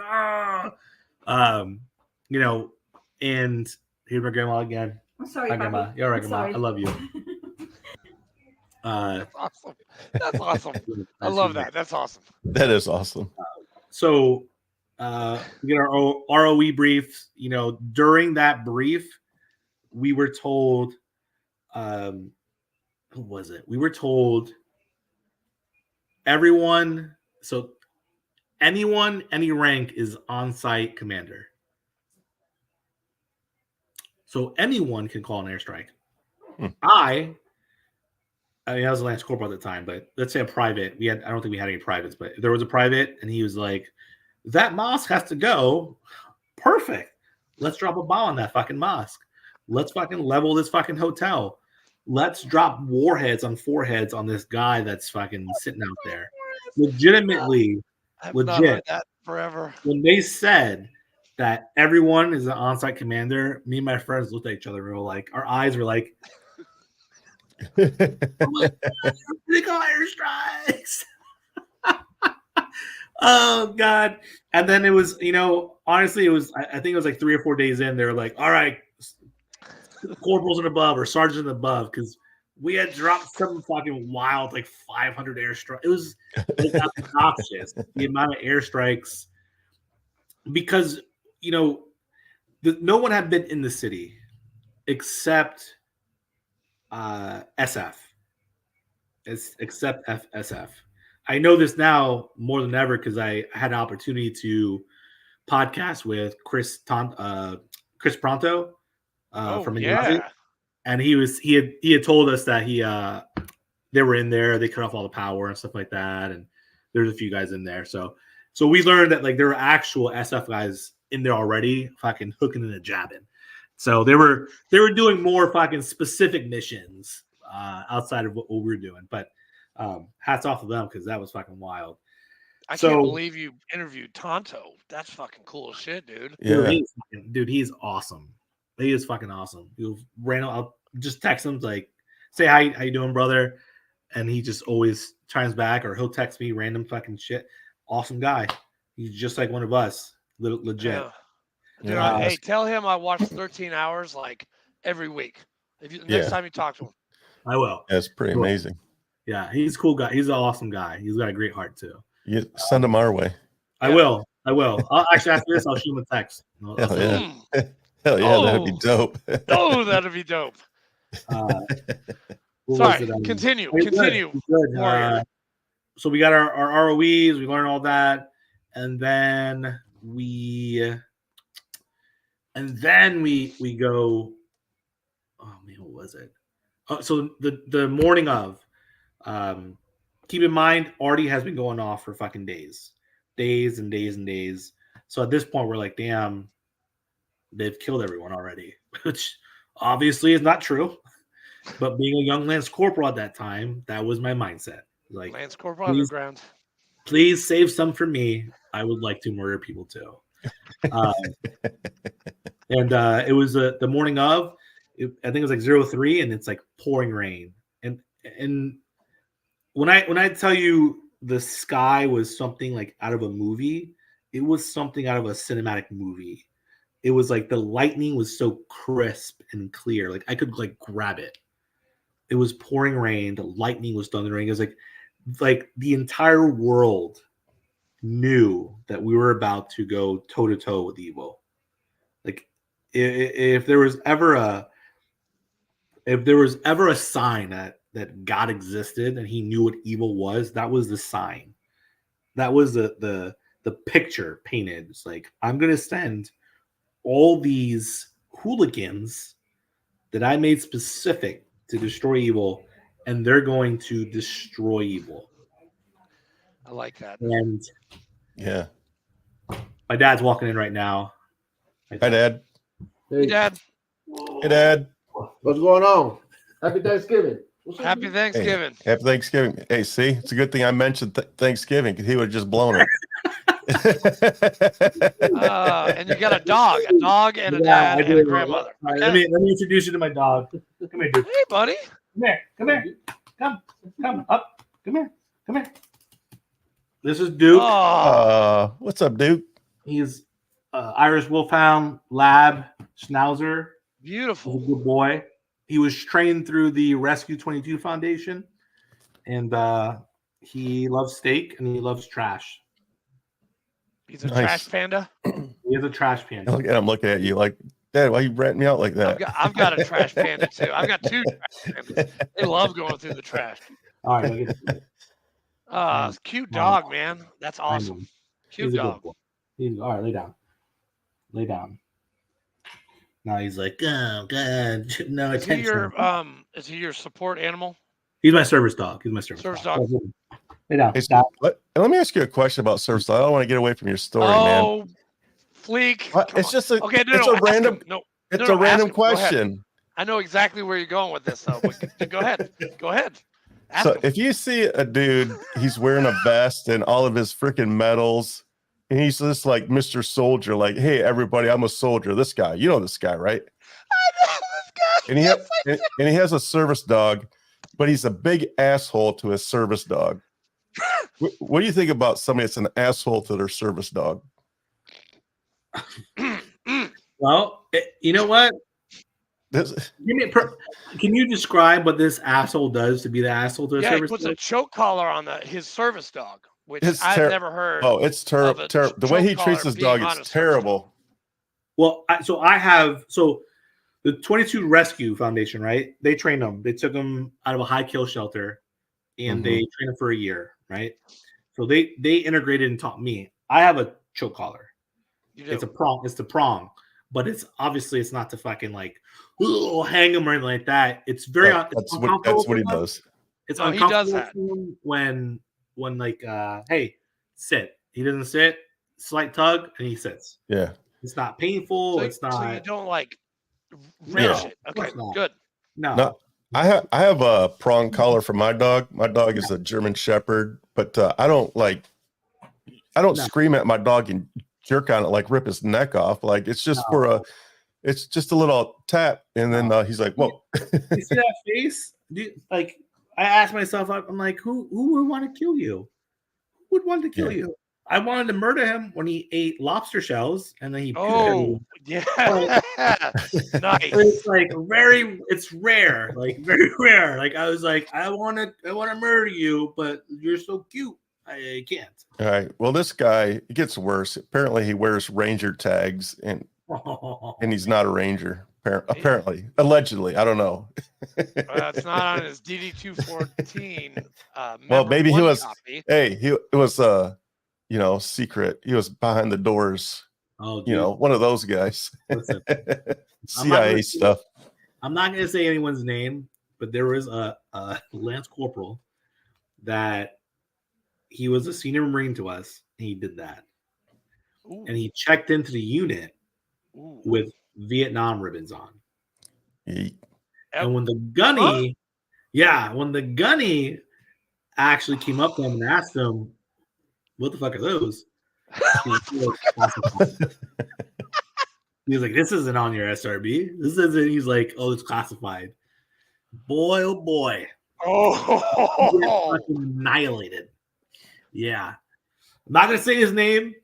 And here's my grandma again. I'm sorry, Hi, Grandma. You're all right, Grandma. sorry. I love you. That's awesome. That's awesome. I love that. That's awesome. That is awesome. So we get our ROE briefs. During that brief, we were told, who was it? We were told everyone, so anyone, any rank is on-site commander. So anyone can call an airstrike. I was a Lance Corporal at the time, but let's say a private. I don't think we had any privates, but there was a private, and he was like, that mosque has to go. Perfect. Let's drop a bomb on that fucking mosque. Let's fucking level this fucking hotel. Let's drop warheads on foreheads on this guy that's fucking sitting out there. Legitimately, I've not heard that forever. When they said that everyone is an on-site commander, me and my friends looked at each other and we were like, our eyes were like, they call airstrikes. Oh God. And then it was, honestly, it was, I think it was like 3 or 4 days in, they were like, all right, corporals and above or sergeants and above, because we had dropped some fucking wild, like 500 airstrikes. It was obnoxious, the amount of airstrikes, because, no one had been in the city except SF. Except SF. I know this now more than ever because I had an opportunity to podcast with Chris Pronto from India. And he had told us that they were in there, they cut off all the power and stuff like that, and there's a few guys in there. So we learned that like there were actual SF guys in there already, fucking hooking and jabbing. So they were doing more fucking specific missions outside of what we were doing. But hats off to them because that was fucking wild. I can't believe you interviewed Tonto. That's fucking cool as shit, dude. Yeah, he's awesome. He is fucking awesome. I'll just text him like, say hi, how you doing, brother? And he just always chimes back, or he'll text me random fucking shit. Awesome guy. He's just like one of us. Legit. Yeah. Hey, tell him I watch 13 hours like every week. Next time you talk to him. I will. That's pretty amazing. Yeah, he's a cool guy. He's an awesome guy. He's got a great heart too. You send him our way. I will. I'll actually, after this, I'll shoot him a text. Hell yeah. Hell yeah, that'd be dope. That'd be dope. Sorry, continue. Continue. Good. So we got our ROEs, we learned all that, and then we go. Oh man, what was it? So the morning of. Keep in mind, Artie has been going off for fucking days and days and days. So at this point, we're like, damn, they've killed everyone already, which obviously is not true. But being a young Lance Corporal at that time, that was my mindset. Like, Lance Corporal Underground. Please save some for me. I would like to murder people too. And it was the morning of. I think it was like 03, and it's like pouring rain. And when I tell you the sky was something like out of a movie, it was something out of a cinematic movie. It was like the lightning was so crisp and clear, like I could like grab it. It was pouring rain, the lightning was thundering. It was like the entire world knew that we were about to go toe to toe with evil. Like if there was ever a sign that God existed and he knew what evil was, that was the sign. That was the picture painted. It's like, I'm gonna send all these hooligans that I made specific to destroy evil, and they're going to destroy evil. I like that. And Yeah. my dad's walking in right now. Hi, Dad. Hey, Dad. Hey, Dad. What's going on? Happy Thanksgiving. Happy Thanksgiving. Hey, happy Thanksgiving. Hey, see, it's a good thing I mentioned Thanksgiving because he would have just blown it. And you got a dog and a dad and a grandmother. All right, Okay. let me introduce you to my dog. Come here, dude. Hey, buddy. Come here. Come up. Come here. This is Duke. Oh, What's up, Duke? He's Irish Wolfhound Lab Schnauzer. He's beautiful. a good boy. He was trained through the Rescue 22 Foundation, and he loves steak and he loves trash. He's a Nice. trash panda. He is a trash panda. Look at him looking at you like, Dad, why you ratting me out like that? I've got a trash panda too. I've got 2 trash pandas. They love going through the trash. All right, look at this. Cute dog, man. That's awesome. Cute He's a good dog. boy. All right, lay down. Lay down. Now he's like, oh god, no Is he attention. your support animal? He's my service dog. Service dog. Lay down. Hey, Stop. let me ask you a question about service. I don't want to get away from your story, man. Oh, Fleek. What? Come It's on. just a, Okay, no, it's no, a ask random, him. No, it's no, a random ask him. Go ahead. question. I know exactly where you're going with this, though. But go ahead. Go ahead. Ask So him. if you see a dude, he's wearing a vest and all of his freaking medals, and he's just like Mr. Soldier, like, hey, everybody, I'm a soldier. This guy, you know this guy, right? I know this guy. And he Yes, I do. and he has a service dog, but he's a big asshole to his service dog. What do you think about somebody that's an asshole to their service dog? Well, you know what? This, Can you describe what this asshole does to be the asshole to a Yeah, he service puts dog? a choke collar on his service dog, which It's I've never heard. oh, it's terrible. of a Terrible. The way he choke treats collar his dog being on a is service terrible. Well, so the 22 Rescue Foundation, right? They trained him. They took him out of a high kill shelter, and they trained him for a year, right? So they integrated and taught me. I have a choke collar. You do. It's a prong. It's the prong, but it's obviously it's not to fucking like hang him or anything like that. It's very That's it's what uncomfortable he for them. does. It's No, he does uncomfortable that. for him when like hey, sit. He doesn't sit. Slight tug and he sits. Yeah. It's not painful. It's not. So you don't like wrench No, it. of Okay, course not. good. No, I have a prong collar for my dog. My dog is a German Shepherd, but I don't No. scream at my dog and jerk on it like rip his neck off. Like it's just it's just a little tap, and then he's like, "Whoa!" You see that face? Like I asked myself, I'm like, who would want to kill you? Who would want to kill you? I wanted to murder him when he ate lobster shells, and then he. Oh, yeah. Nice. It's like it's rare, like very rare. Like I was like, I want to murder you, but you're so cute, I can't. All right. Well, this guy, it gets worse. Apparently, he wears ranger tags, and he's not a ranger. Apparently, allegedly, I don't know. It's not on his DD-214. Well, maybe he was. Copy. Hey, it was secret. He was behind the doors. Oh, dude. One of those guys. Listen, CIA stuff. I'm not going to say anyone's name, but there was a Lance Corporal that he was a senior Marine to us, and he did that. Ooh. And he checked into the unit Ooh. with Vietnam ribbons on. Yeet. And when the gunny, when the gunny actually came up to him and asked him, "What the fuck are those?" He was like, "This isn't on your SRB. This isn't." He's like, "Oh, it's classified." Boy, oh boy. Oh. Fucking annihilated. Yeah. I'm not gonna say his name.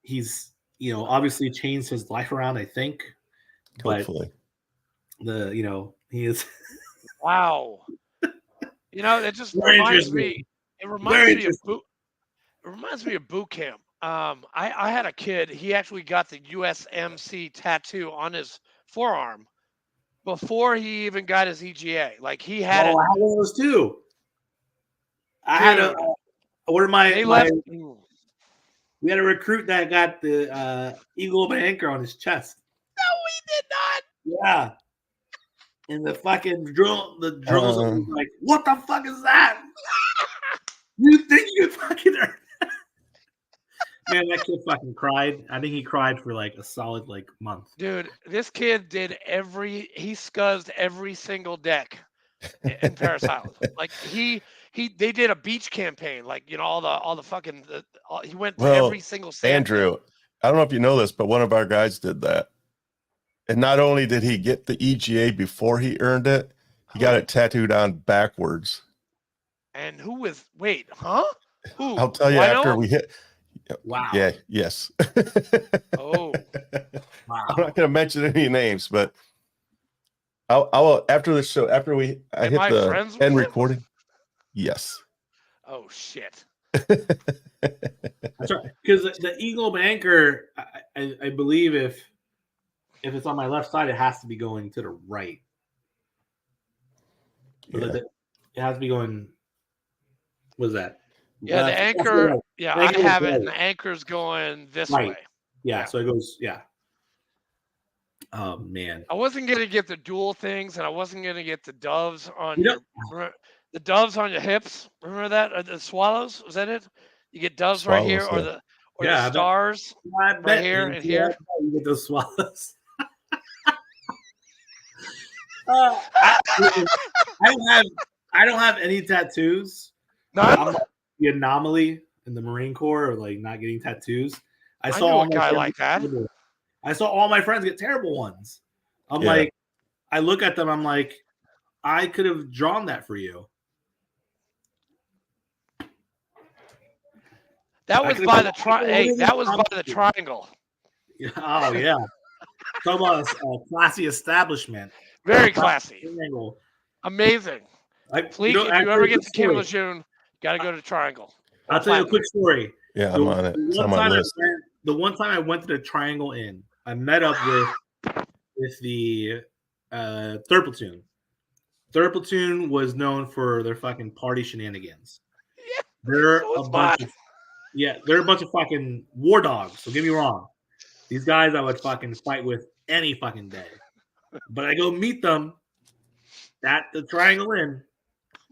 He's obviously changed his life around, I think. But Hopefully. he is Wow. It just Very reminds interesting. me. It reminds me reminds me of boot camp. I had a kid. He actually got the USMC tattoo on his forearm before he even got his EGA. Like he had it. I had one of those too. I had a Dude. one of They my left. we had a recruit that got the eagle of an anchor on his chest. No, we did not. Yeah. And the drills was like, what the fuck is that? You think you fucking earned that? Man, that kid fucking cried. I think he cried for like a solid month. Dude, this kid did he scuzzed every single deck in Paris Island. Like they did a beach campaign, like all the fucking he went to every single sand Andrew, I don't know if you know this, but one of our guys did that. And not only did he get the EGA before he earned it, he got it tattooed on backwards. And who was wait, huh? Who? I'll tell you after we hit. Wow. Yeah, yes. Oh. Wow. I'm not going to mention any names, but I will after the show, after I hit the end recording. Yes. Oh shit. That's right. Because the eagle of an anchor, I believe if it's on my left side, it has to be going to the right. Yeah. It has to be going. What is that? Yeah, the anchor. Yeah, I have it, and the anchor's going this way. Yeah, so it goes. Yeah. Oh man. I wasn't gonna get the dual things, and I wasn't gonna get the doves on You the doves on your hips. Remember that? The swallows? Was that it? You get doves right here, or Swallows, the stars right here and here. You get those swallows. I don't have any tattoos. None. I'm the anomaly in the Marine Corps of not getting tattoos. I know a guy like that. I saw all my friends get terrible ones. I'm Yeah. like, I look at them. I'm like, I could have drawn that for you. That was by the that was by the triangle. Oh yeah. Talk about a classy establishment. Very classy. Triangle. Amazing. Fleek, if you ever get to Camp Lejeune, got to go to Triangle. I'll tell you a quick story. Yeah, I'm on it. It's on my list. The one time I went to the Triangle Inn, I met up with the third platoon. Third platoon was known for their fucking party shenanigans. Yeah, they're so a bunch of fucking war dogs. So get me wrong. These guys I would fucking fight with any fucking day. But I go meet them at the Triangle Inn.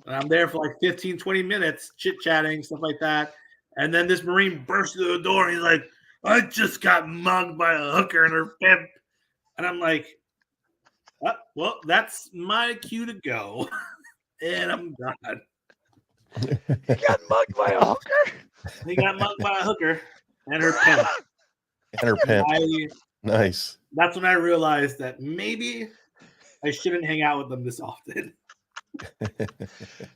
And I'm there for 15, 20 minutes, chit-chatting, stuff like that. And then this Marine bursts through the door and he's like, I just got mugged by a hooker and her pimp. And I'm like, well, that's my cue to go. And I'm done. He got mugged by a hooker? He got mugged by a hooker and her pimp. And her pimp. Nice. That's when I realized that maybe I shouldn't hang out with them this often.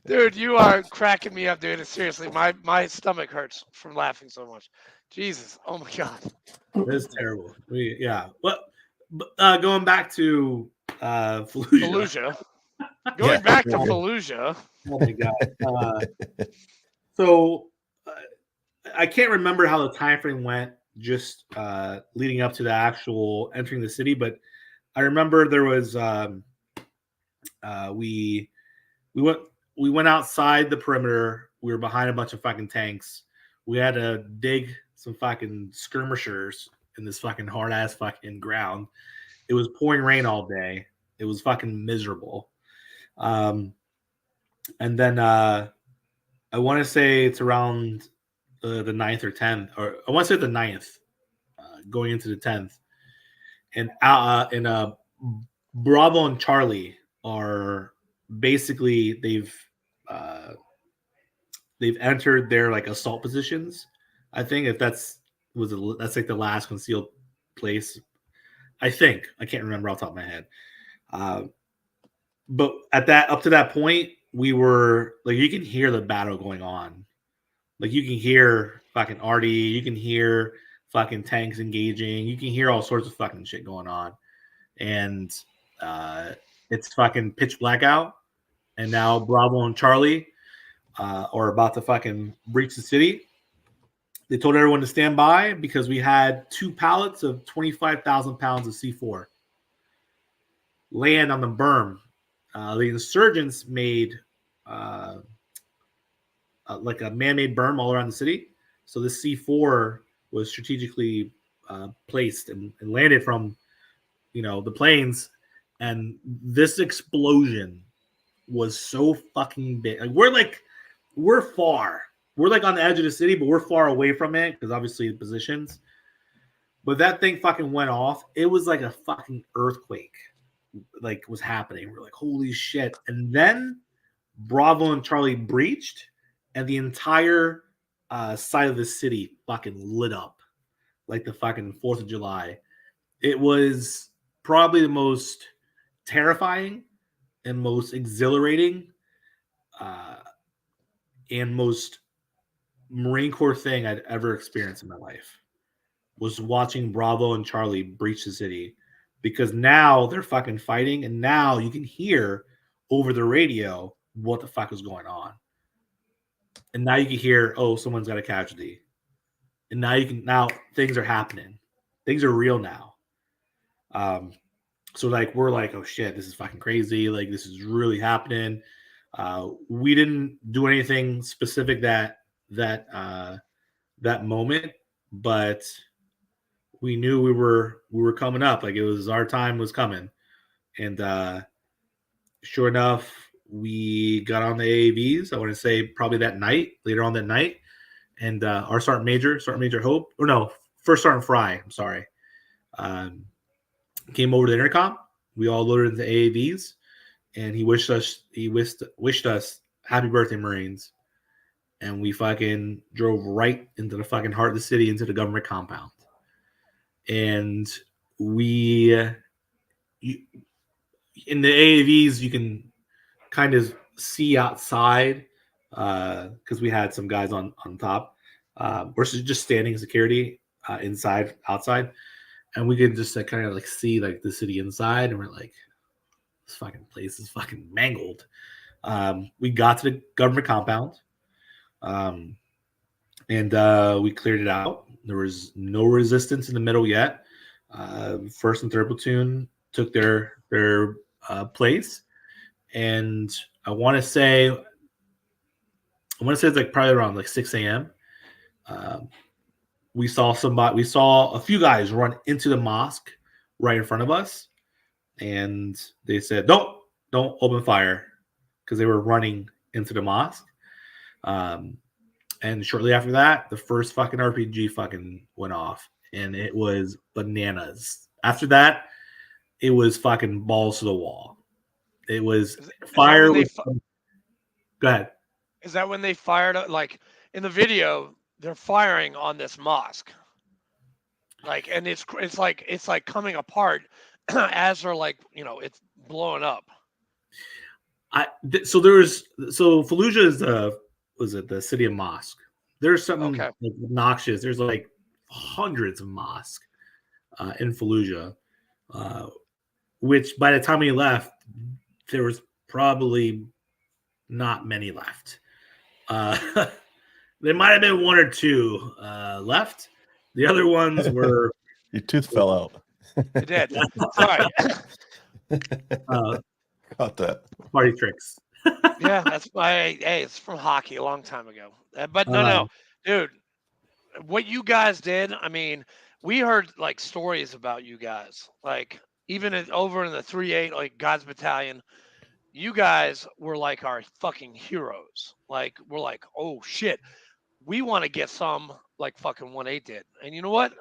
Dude, you are cracking me up, dude. Seriously, my stomach hurts from laughing so much. Jesus. Oh my God. It's terrible. But going back to Fallujah. Going back to Fallujah. Oh my God. So I can't remember how the time frame went just leading up to the actual entering the city, but I remember there was we went outside the perimeter. We were behind a bunch of fucking tanks. We had to dig some fucking skirmishers in this fucking hard ass fucking ground. It was pouring rain all day. It was fucking miserable. And then I want to say it's around the 9th or 10th, or I want to say the 9th, going into the 10th. And Bravo and Charlie are basically they've entered their assault positions. I think if that's the last concealed place. I think I can't remember off the top of my head. But up to that point, we were you can hear the battle going on. You can hear fucking Artie, you can hear fucking tanks engaging, you can hear all sorts of fucking shit going on. And it's fucking pitch black out. And now Bravo and Charlie are about to fucking breach the city. They told everyone to stand by because we had 2 pallets of 25,000 pounds of C4 land on the berm. The insurgents made like a man-made berm all around the city. So this C4 was strategically placed and landed from, the planes. And this explosion was so fucking big. Like we're far. We're like on the edge of the city, but we're far away from it because obviously the positions. But that thing fucking went off. It was like a fucking earthquake, like was happening. We're like, holy shit! And then Bravo and Charlie breached, and the entire side of the city fucking lit up like the fucking 4th of July. It was probably the most terrifying and most exhilarating and most Marine Corps thing I'd ever experienced in my life was watching Bravo and Charlie breach the city, because now they're fucking fighting, and now you can hear over the radio what the fuck is going on. And now you can hear, oh, someone's got a casualty. And now things are happening. Things are real now. So like we're like, oh shit, this is fucking crazy. Like this is really happening. We didn't do anything specific that moment, but we knew we were coming up. Like it was our time was coming. And sure enough, we got on the AAVs. I want to say probably later on that night. And our Sergeant Major Hope, or no, First Sergeant Fry, I'm sorry, came over to the intercom. We all loaded into AAVs, and he wished us happy birthday, Marines. And we fucking drove right into the fucking heart of the city, into the government compound. And we, in the AAVs, you can kind of see outside because we had some guys on top versus just standing security outside. And we could just kind of like see like the city inside, and we're like, this fucking place is fucking mangled. We got to the government compound, and we cleared it out. There was no resistance in the middle yet. First and third platoon took their place, and I want to say it's like probably around like 6 a.m. We saw a few guys run into the mosque right in front of us, and they said, don't open fire, because they were running into the mosque. And shortly after that, the first fucking RPG fucking went off, and it was bananas. After that, it was fucking balls to the wall. It was fire. Go ahead. Is that when they fired? Like in the video, they're firing on this mosque. Like, and it's like coming apart as they're like, it's blowing up. So Fallujah is the city of mosque. There's something like obnoxious. There's like hundreds of mosques in Fallujah, which by the time we left, there was probably not many left. There might have been 1 or 2 left. The other ones were your tooth fell out. It did. Sorry. Got that. Party tricks. Yeah, that's why. Hey, it's from hockey a long time ago. But no, dude, what you guys did. I mean, we heard like stories about you guys. Like even over in the 3-8, like God's Battalion, you guys were like our fucking heroes. Like we're like, oh shit, we want to get some like fucking 1-8 did. And you know what?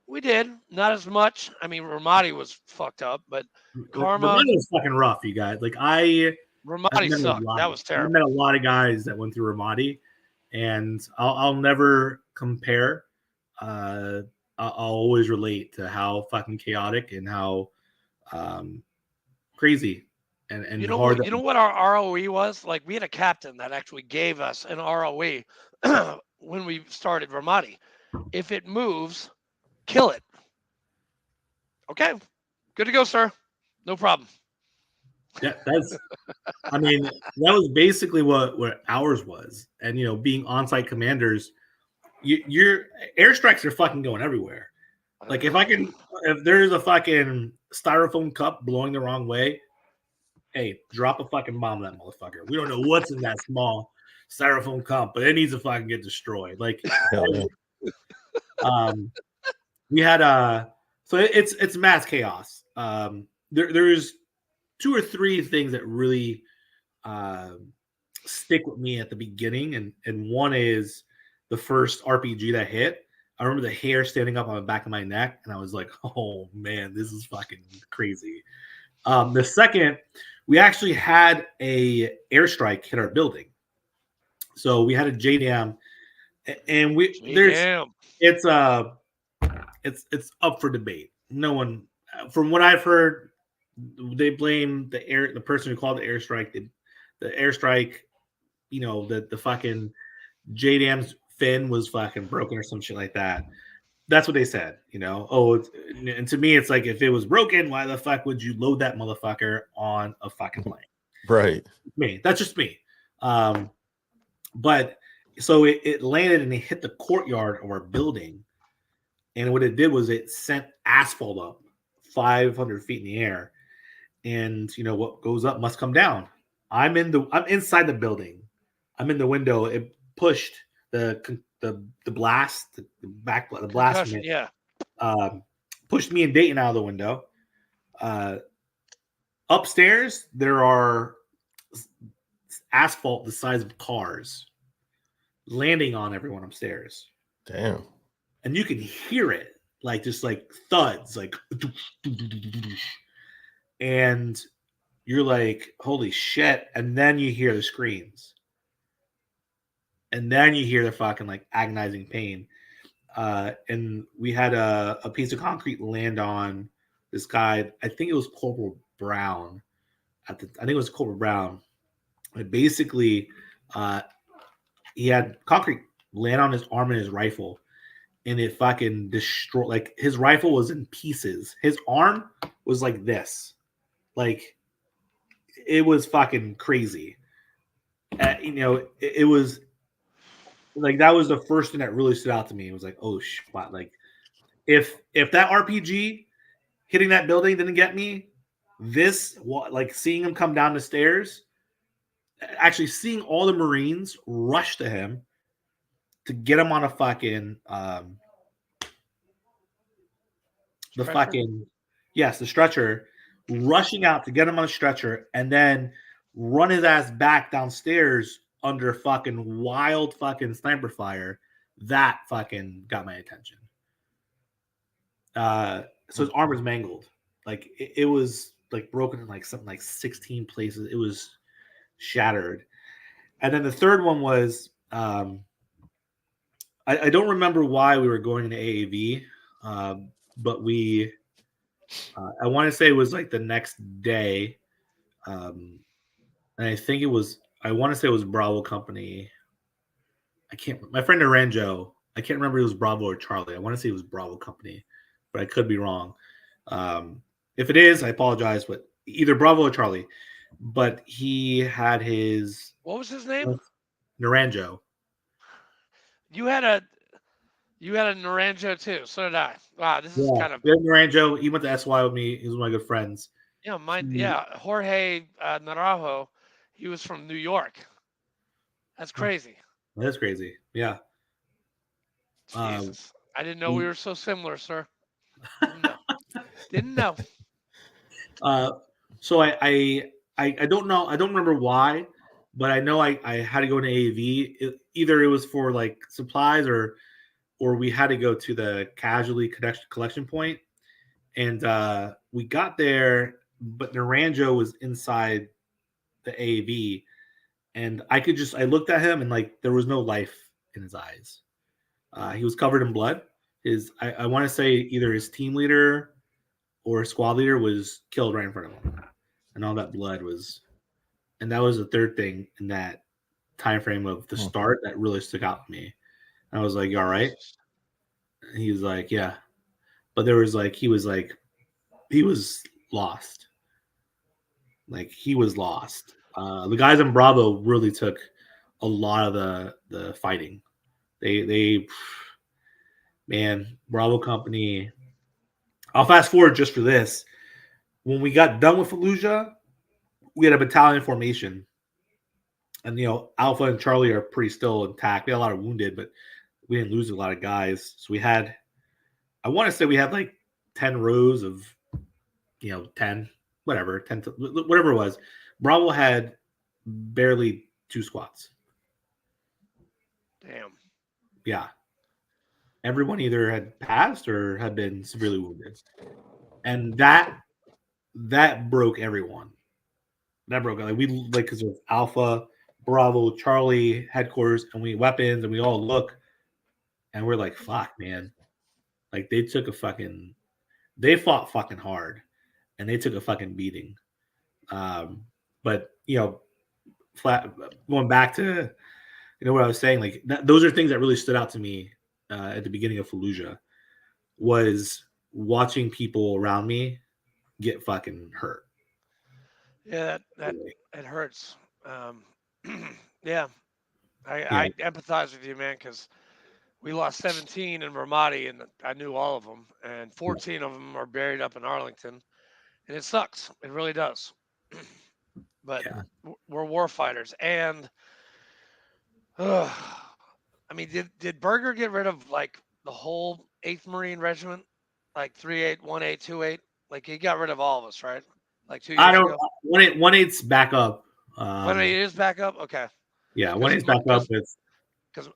We did. Not as much. I mean, Ramadi was fucked up, but Karma. Ramadi was fucking rough, you guys. Like Ramadi sucked. That was terrible. I met a lot of guys that went through Ramadi, and I'll never compare. I'll always relate to how fucking chaotic and how crazy and hard. You know what our ROE was? Like we had a captain that actually gave us an ROE when we started Ramadi. If it moves, kill it. Okay, good to go, sir. No problem. Yeah, I mean, that was basically what ours was. And, being on-site commanders, your airstrikes are fucking going everywhere. Like if there's a fucking styrofoam cup blowing the wrong way, hey, drop a fucking bomb on that motherfucker. We don't know what's in that small styrofoam cup, but it needs to fucking get destroyed. Like, we had so it's mass chaos. There's 2 or 3 things that really stick with me at the beginning, and one is the first RPG that hit. I remember the hair standing up on the back of my neck, and I was like, "Oh man, this is fucking crazy." The second, we actually had a airstrike hit our building, so we had a JDAM, and it's up for debate. No one, from what I've heard, they blame the person who called the airstrike, the airstrike. You know, the fucking JDAM's fin was fucking broken or some shit like that. That's what they said, you know. And to me, it's like, if it was broken, why the fuck would you load that motherfucker on a fucking plane? Right. That's just me. But so it landed and it hit the courtyard of our building, and what it did was it sent asphalt up 500 feet in the air, and you know what goes up must come down. I'm inside the building. I'm in the window. It pushed the blast, the blast, pushed me and Dayton out of the window. Upstairs, there are asphalt the size of cars landing on everyone upstairs. Damn. And you can hear it, like just like thuds, like, and you're like, holy shit. And then you hear the screams. And then you hear the fucking like agonizing pain. And we had a piece of concrete land on this guy. I think it was Corporal Brown. I think it was Corporal Brown. And basically, he had concrete land on his arm and his rifle, and it fucking destroyed. Like, his rifle was in pieces. His arm was like this. Like, it was fucking crazy. You know, it was. Like, that was the first thing that really stood out to me. It was like, oh shit! Like, if that RPG hitting that building didn't get me, like seeing him come down the stairs, actually seeing all the Marines rush to him to get him on a fucking the stretcher, rushing out to get him on a stretcher, and then run his ass back downstairs under fucking wild fucking sniper fire. That fucking got my attention. So his arm was mangled. Like, it was like broken in like something like 16 places. It was shattered. And then the third one was, I don't remember why we were going to AAV, but I want to say it was like the next day. And I think I want to say it was Bravo Company. My friend Naranjo, I can't remember if it was Bravo or Charlie. I want to say it was Bravo Company, but I could be wrong. If it is, I apologize, but either Bravo or Charlie. But he had his... What was his name? Naranjo. You had a Naranjo too. So did I. Wow, this is kind of... Yeah, Naranjo, he went to SY with me. He was one of my good friends. Yeah, Jorge Naranjo, he was from New York. That's crazy. That's crazy. Yeah. Jesus. I didn't know we were so similar, sir. Didn't know. So I don't know. I don't remember why, but I know I had to go to AAV. Either it was for like supplies or we had to go to the casualty collection point. And we got there, but Naranjo was inside the AAV. And I looked at him and like there was no life in his eyes. He was covered in blood. I want to say either his team leader or his squad leader was killed right in front of him. And all that blood was, and that was the third thing in that time frame of the start that really stuck out to me. And I was like, "You all right?" And he was like, "Yeah," but there was like he was lost. Like, he was lost. The guys in Bravo really took a lot of the fighting. Man, Bravo Company. I'll fast forward just for this. When we got done with Fallujah, we had a battalion formation. And, Alpha and Charlie are pretty still intact. We had a lot of wounded, but we didn't lose a lot of guys. So I want to say we had like 10 rows of, 10, whatever, 10, whatever it was. Bravo had barely 2 squats. Damn. Yeah. Everyone either had passed or had been severely wounded. And that broke everyone. That broke, because of Alpha, Bravo, Charlie, headquarters, and we weapons, and we all look, and we're like, fuck, man. Like, they fought fucking hard, and they took a fucking beating. But, going back to, what I was saying, like, those are things that really stood out to me at the beginning of Fallujah, was watching people around me get fucking hurt. Yeah, that it hurts. Yeah, I empathize with you, man, because we lost 17 in Ramadi, and I knew all of them, and 14 of them are buried up in Arlington, and it sucks. It really does. But we're war fighters, and I mean, did Berger get rid of like the whole 8th Marine Regiment, like 3-8, 1-8, 2-8? Like, he got rid of all of us, right? Like 2 years ago. 1-8's back up. 1-8 is back up. Okay. Yeah, 1-8's back up. Because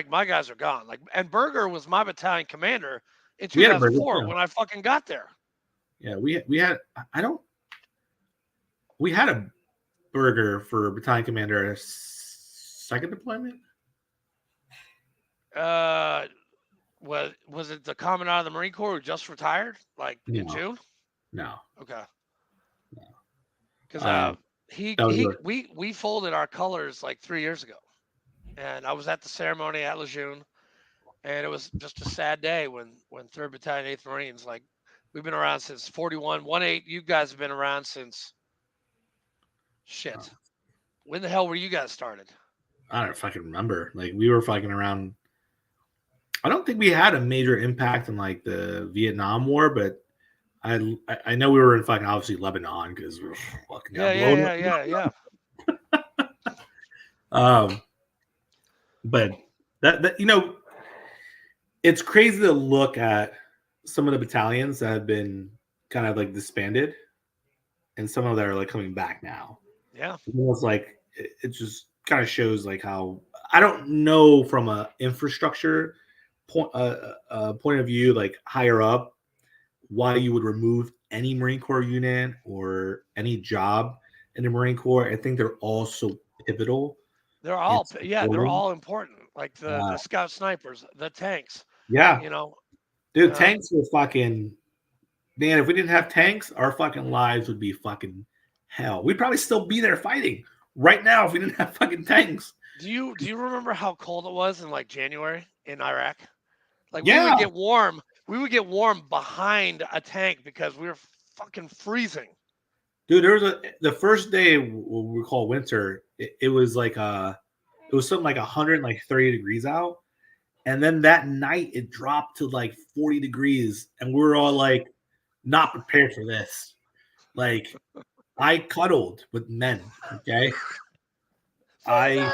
my guys are gone. Like, and Berger was my battalion commander in 2004 when I fucking got there. Yeah, we had a Berger for battalion commander at a second deployment. Was it the commandant of the Marine Corps who just retired, like in June? No. Okay. Because we folded our colors like 3 years ago, and I was at the ceremony at Lejeune, and it was just a sad day when 3rd Battalion 8th Marines, like, we've been around since 41. 1-8, you guys have been around since shit. When the hell were you guys started? I don't fucking remember. Like, we were fucking around. I don't think we had a major impact in like the Vietnam War, but I know we were in fucking obviously Lebanon because we were fucking yeah. But that it's crazy to look at some of the battalions that have been kind of like disbanded, and some of that are like coming back now. Yeah, it's like it just kind of shows like how, I don't know from a infrastructure point of view, like higher up, why you would remove any Marine Corps unit or any job in the Marine Corps. I think they're all so pivotal. They're all important. Like the scout snipers, the tanks. Yeah. Dude, tanks were fucking, man, if we didn't have tanks, our fucking lives would be fucking hell. We'd probably still be there fighting right now if we didn't have fucking tanks. Do you remember how cold it was in like January in Iraq? Like, we would get warm. We would get warm behind a tank because we were fucking freezing. Dude, there was the first day what we call winter. It was like it was something like 130 degrees out, and then that night it dropped to like 40 degrees, and we were all like not prepared for this. Like, I cuddled with men. Okay, I'm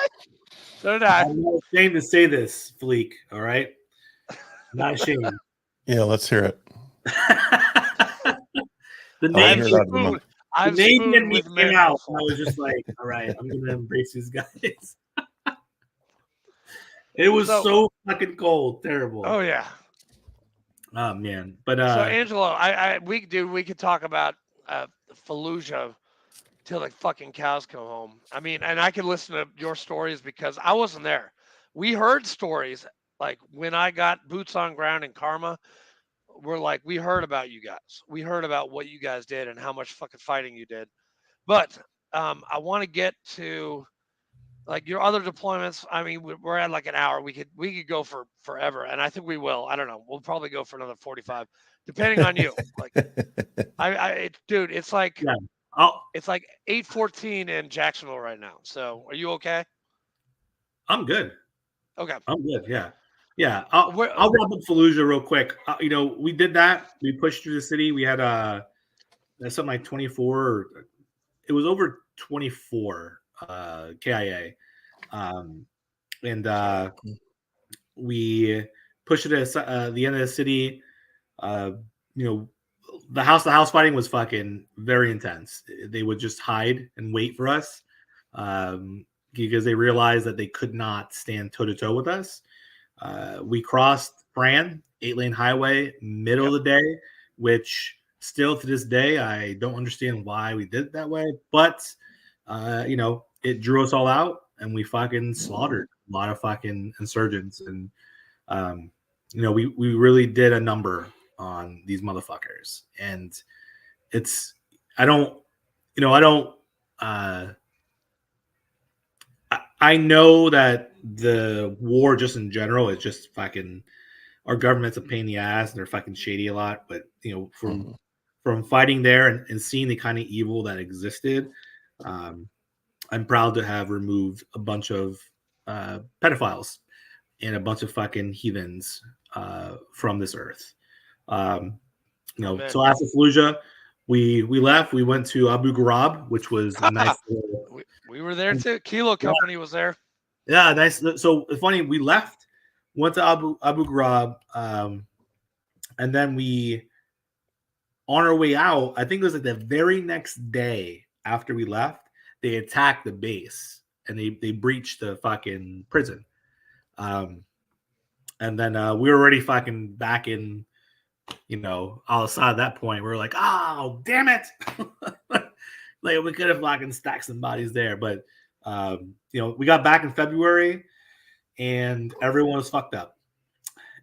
not ashamed to say this, Fleek. All right, not ashamed. Yeah, let's hear it. The Navy and me came out. I was just like, all right, I'm going to embrace these guys. It was so fucking cold. Terrible. Oh, yeah. Oh, man. But so, Angelo, we could talk about Fallujah till the fucking cows come home. I mean, and I can listen to your stories because I wasn't there. We heard stories like when I got boots on ground in Karma. We're like, we heard about you guys. We heard about what you guys did and how much fucking fighting you did. But I want to get to like your other deployments. I mean, we're at like an hour. We could go for forever, and I think we will. I don't know. We'll probably go for another 45, depending on you. Like, dude, it's like it's like 8:14 in Jacksonville right now. So, are you okay? I'm good. Okay. I'm good. Yeah. Yeah. I'll Where- wrap up Fallujah real quick. We did that. We pushed through the city. We had something like 24. It was over 24 KIA. And we pushed it at the end of the city. The house fighting was fucking very intense. They would just hide and wait for us because they realized that they could not stand toe to toe with us. We crossed Fran, 8-lane highway, middle of the day, which still to this day, I don't understand why we did it that way. But, it drew us all out and we fucking slaughtered a lot of fucking insurgents. And, we really did a number on these motherfuckers. And I know that the war just in general is just fucking, our government's a pain in the ass and they're fucking shady a lot. But, from fighting there and seeing the kind of evil that existed, I'm proud to have removed a bunch of pedophiles and a bunch of fucking heathens from this earth. So after Fallujah, we left. We went to Abu Ghraib, which was a nice. We were there too. Kilo Company was there. Yeah, nice. So it's funny. We left, went to Abu Ghraib, and then on our way out, I think it was like the very next day after we left, they attacked the base and they breached the fucking prison. And then we were already fucking back in, outside at that point. We were like, oh, damn it. Like we could have fucking stacked some bodies there. But, we got back in February and everyone was fucked up.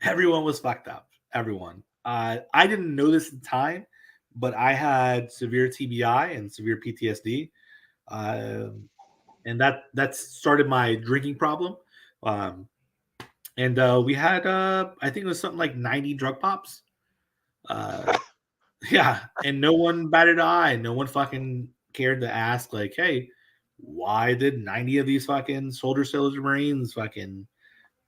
Everyone was fucked up. Everyone. I didn't know this at the time, but I had severe TBI and severe PTSD. And that started my drinking problem. And we had, I think it was something like 90 drug pops. Yeah. And no one batted an eye. No one fucking cared to ask, like, hey, why did 90 of these fucking soldier sailors Marines fucking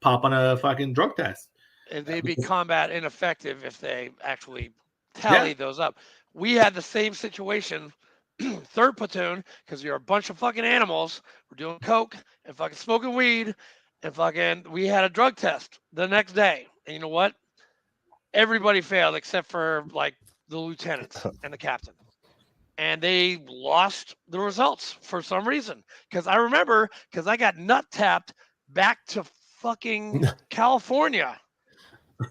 pop on a fucking drug test? And they'd be combat ineffective if they actually tallied those up. We had the same situation, 3rd platoon, because you're a bunch of fucking animals. We're doing coke and fucking smoking weed, and we had a drug test the next day. And you know what? Everybody failed except for like the lieutenants and the captain. And they lost the results for some reason. Because I remember, because I got nut tapped back to fucking California.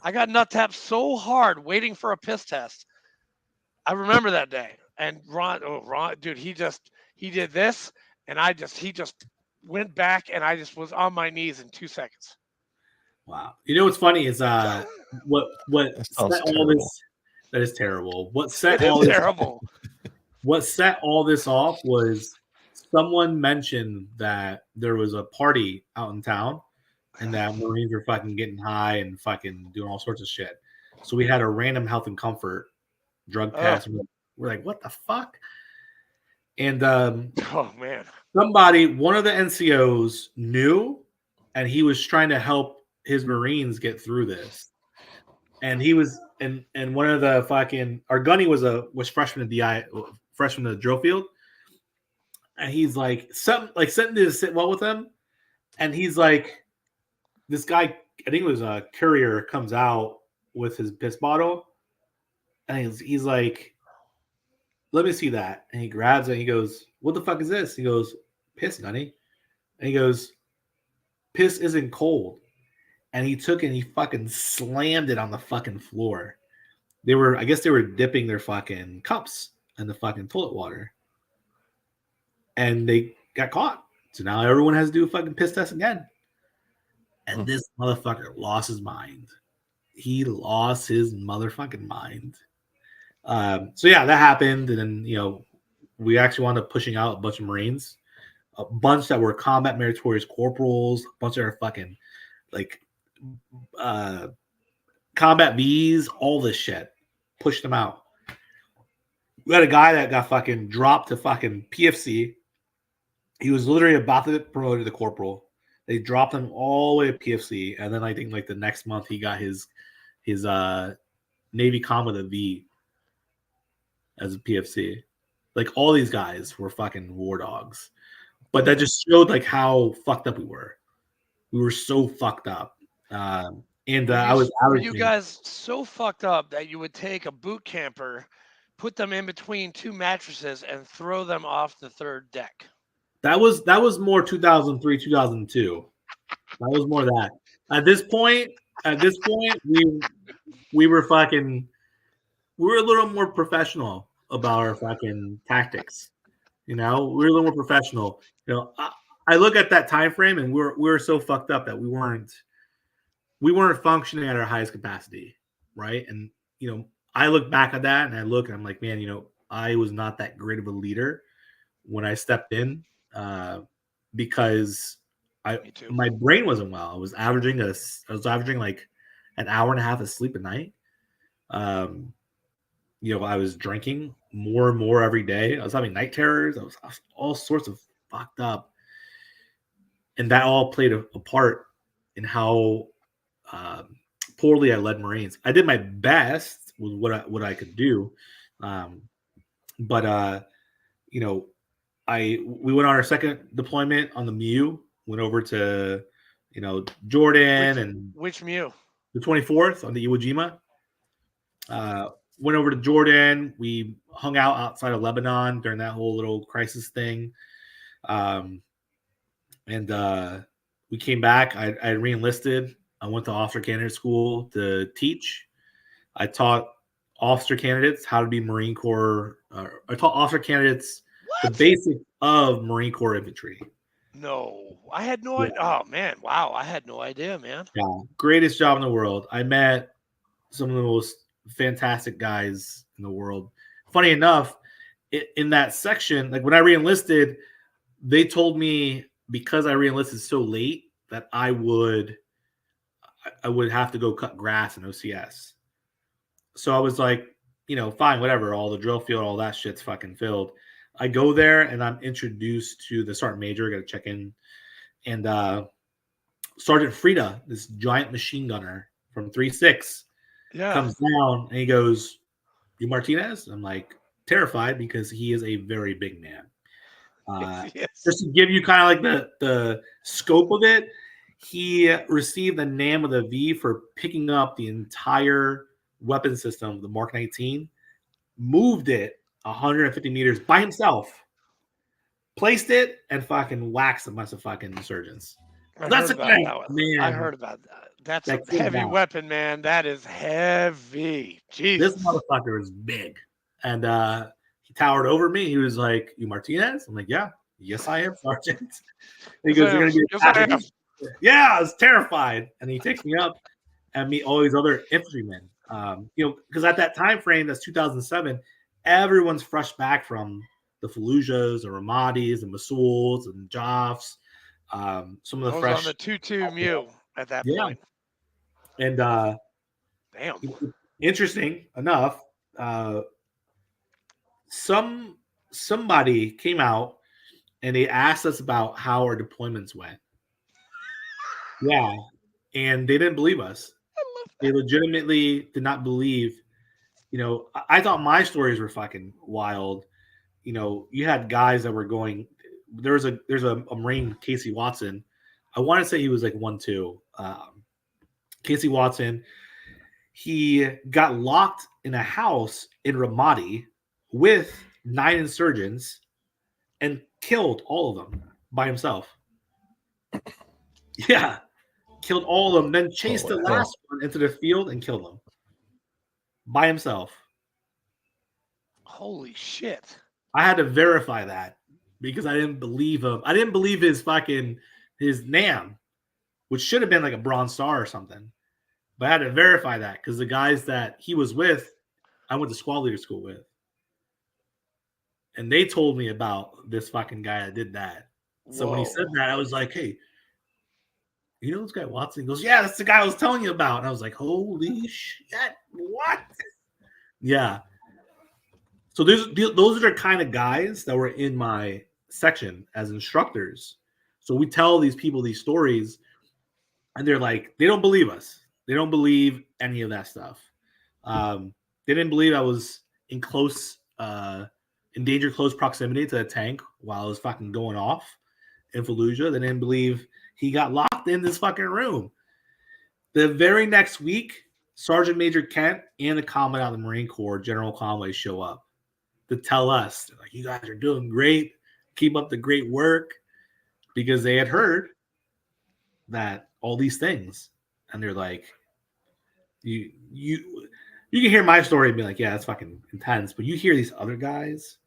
I got nut tapped so hard waiting for a piss test. I remember that day. And Ron, dude, he did this, and he just went back, and I just was on my knees in 2 seconds. Wow. You know what's funny is what set all this, that is terrible. What set all this off was someone mentioned that there was a party out in town and that Marines were fucking getting high and fucking doing all sorts of shit. So we had a random health and comfort drug test. We're like, what the fuck? And oh man, one of the NCOs knew, and he was trying to help his Marines get through this. And he was, and one of the fucking, our gunny was freshman at freshman at the drill field, and he's like, something to sit well with him, and he's like, this guy, I think it was a courier, comes out with his piss bottle, and he's like, let me see that. And he grabs it and he goes, what the fuck is this? He goes, piss, gunny. And he goes, piss isn't cold. And he took it and he fucking slammed it on the fucking floor. I guess they were dipping their fucking cups in the fucking toilet water. And they got caught. So now everyone has to do a fucking piss test again. And this motherfucker lost his mind. He lost his motherfucking mind. So yeah, that happened. And then, we actually wound up pushing out a bunch of Marines, a bunch that were combat meritorious corporals, a bunch that are fucking like combat Vs, all this shit. Pushed them out. We had a guy that got fucking dropped to fucking PFC. He was literally about to get promoted to corporal. They dropped him all the way to PFC, and then I think like the next month he got his Navy Com with a V as a PFC. Like all these guys were fucking war dogs, but that just showed like how fucked up we were. We were so fucked up, I was Were averaging. you guys so fucked up that you would take a boot camper, put them in between two mattresses, and throw them off the third deck? That was more 2003, 2002. That was more that. At this point, we were a little more professional about our fucking tactics. You know, we were a little more professional. You know, I look at that time frame and we're so fucked up that we weren't functioning at our highest capacity, right? And you know, I look back at that and I'm like, man, you know, I was not that great of a leader when I stepped in. Because my brain wasn't well. I was averaging like an hour and a half of sleep a night. You know, I was drinking more and more every day. I was having night terrors. I was all sorts of fucked up, and that all played a part in how poorly I led Marines. I did my best with what I could do, but you know. We went on our second deployment on the MEU, went over to, you know, Jordan which MEU? The 24th on the Iwo Jima. Went over to Jordan. We hung out outside of Lebanon during that whole little crisis thing. And we came back. I re-enlisted. I went to officer candidate school to teach. I taught officer candidates how to be Marine Corps. I taught officer candidates the basic of Marine Corps infantry. No, I had no idea. Oh man, wow, I had no idea, man. Yeah, greatest job in the world. I met some of the most fantastic guys in the world. Funny enough, in that section, like when I re-enlisted, they told me because I re-enlisted so late that I would have to go cut grass in OCS. So I was like, you know, fine, whatever. All the drill field, all that shit's fucking filled. I go there and I'm introduced to the sergeant major. I got to check in, and Sergeant Frida, this giant machine gunner from 3-6, comes down and he goes, "You Martinez?" I'm like terrified because he is a very big man. Yes. Just to give you kind of like the scope of it, he received the NAM with a V for picking up the entire weapon system of the Mark 19, moved it 150 meters by himself, placed it, and fucking waxed a bunch of fucking insurgents. I That's heard a about thing, that one. man. I heard about that. That's That a came heavy out. weapon, man. That is heavy. Jesus. This motherfucker is big. And he towered over me. He was like, "You Martinez?" I'm like, "Yeah. Yes, I am, Sergeant." And he goes, "You're going to be Yes, I am. Yeah, I was terrified. And he takes me up and meet all these other infantrymen. You know, because at that time frame, that's 2007, everyone's fresh back from the Fallujahs and Ramadis and Mosuls and Jaffs. Some of the I was fresh on the 2-2 MEU at that Yeah. point. and Damn. interesting enough, somebody came out and they asked us about how our deployments went. Yeah, and they didn't believe us. They legitimately did not believe. You know, I thought my stories were fucking wild. You know, you had guys that were going. There's a Marine, Casey Watson. I want to say he was like 1-2. Casey Watson. He got locked in a house in Ramadi with 9 insurgents and killed all of them by himself. Yeah, killed all of them. Then chased the last one into the field and killed them by himself. Holy shit. I had to verify that because I didn't believe him. I didn't believe his NAM, which should have been like a Bronze Star or something. But I had to verify that because the guys that he was with, I went to squad leader school with. And they told me about this fucking guy that did that. So when he said that, I was like, "Hey, you know this guy Watson?" He goes, "Yeah, that's the guy I was telling you about." And I was like, "Holy shit, what?" Yeah. So those are the kind of guys that were in my section as instructors. So we tell these people these stories, and they're like, they don't believe us. They don't believe any of that stuff. They didn't believe I was in danger close proximity to a tank while I was fucking going off in Fallujah. They didn't believe he got locked in this fucking room. The very next week, Sergeant Major Kent and the Commandant of the Marine Corps, General Conway, show up to tell us, like, you guys are doing great. Keep up the great work. Because they had heard that all these things. And they're like, you can hear my story and be like, yeah, that's fucking intense. But you hear these other guys,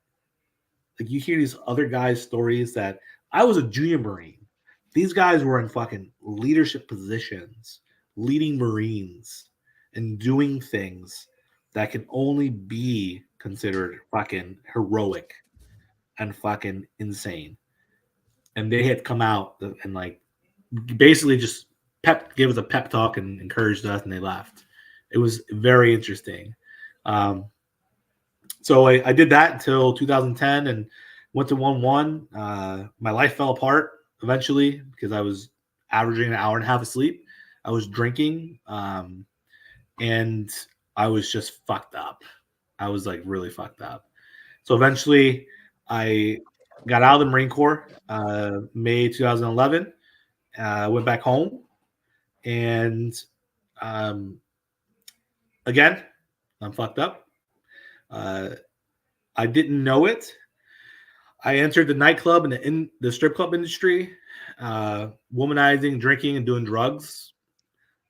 stories that I was a junior Marine. These guys were in fucking leadership positions, leading Marines and doing things that can only be considered fucking heroic and fucking insane. And they had come out and like basically just gave us a pep talk and encouraged us, and they left. It was very interesting. So I did that until 2010 and went to 1-1. My life fell apart eventually because I was averaging an hour and a half of sleep. I was drinking, and I was just fucked up. I was like really fucked up. So eventually I got out of the Marine Corps, May 2011. Went back home, and again, I'm fucked up. I didn't know it. I entered the nightclub and the strip club industry, womanizing, drinking, and doing drugs.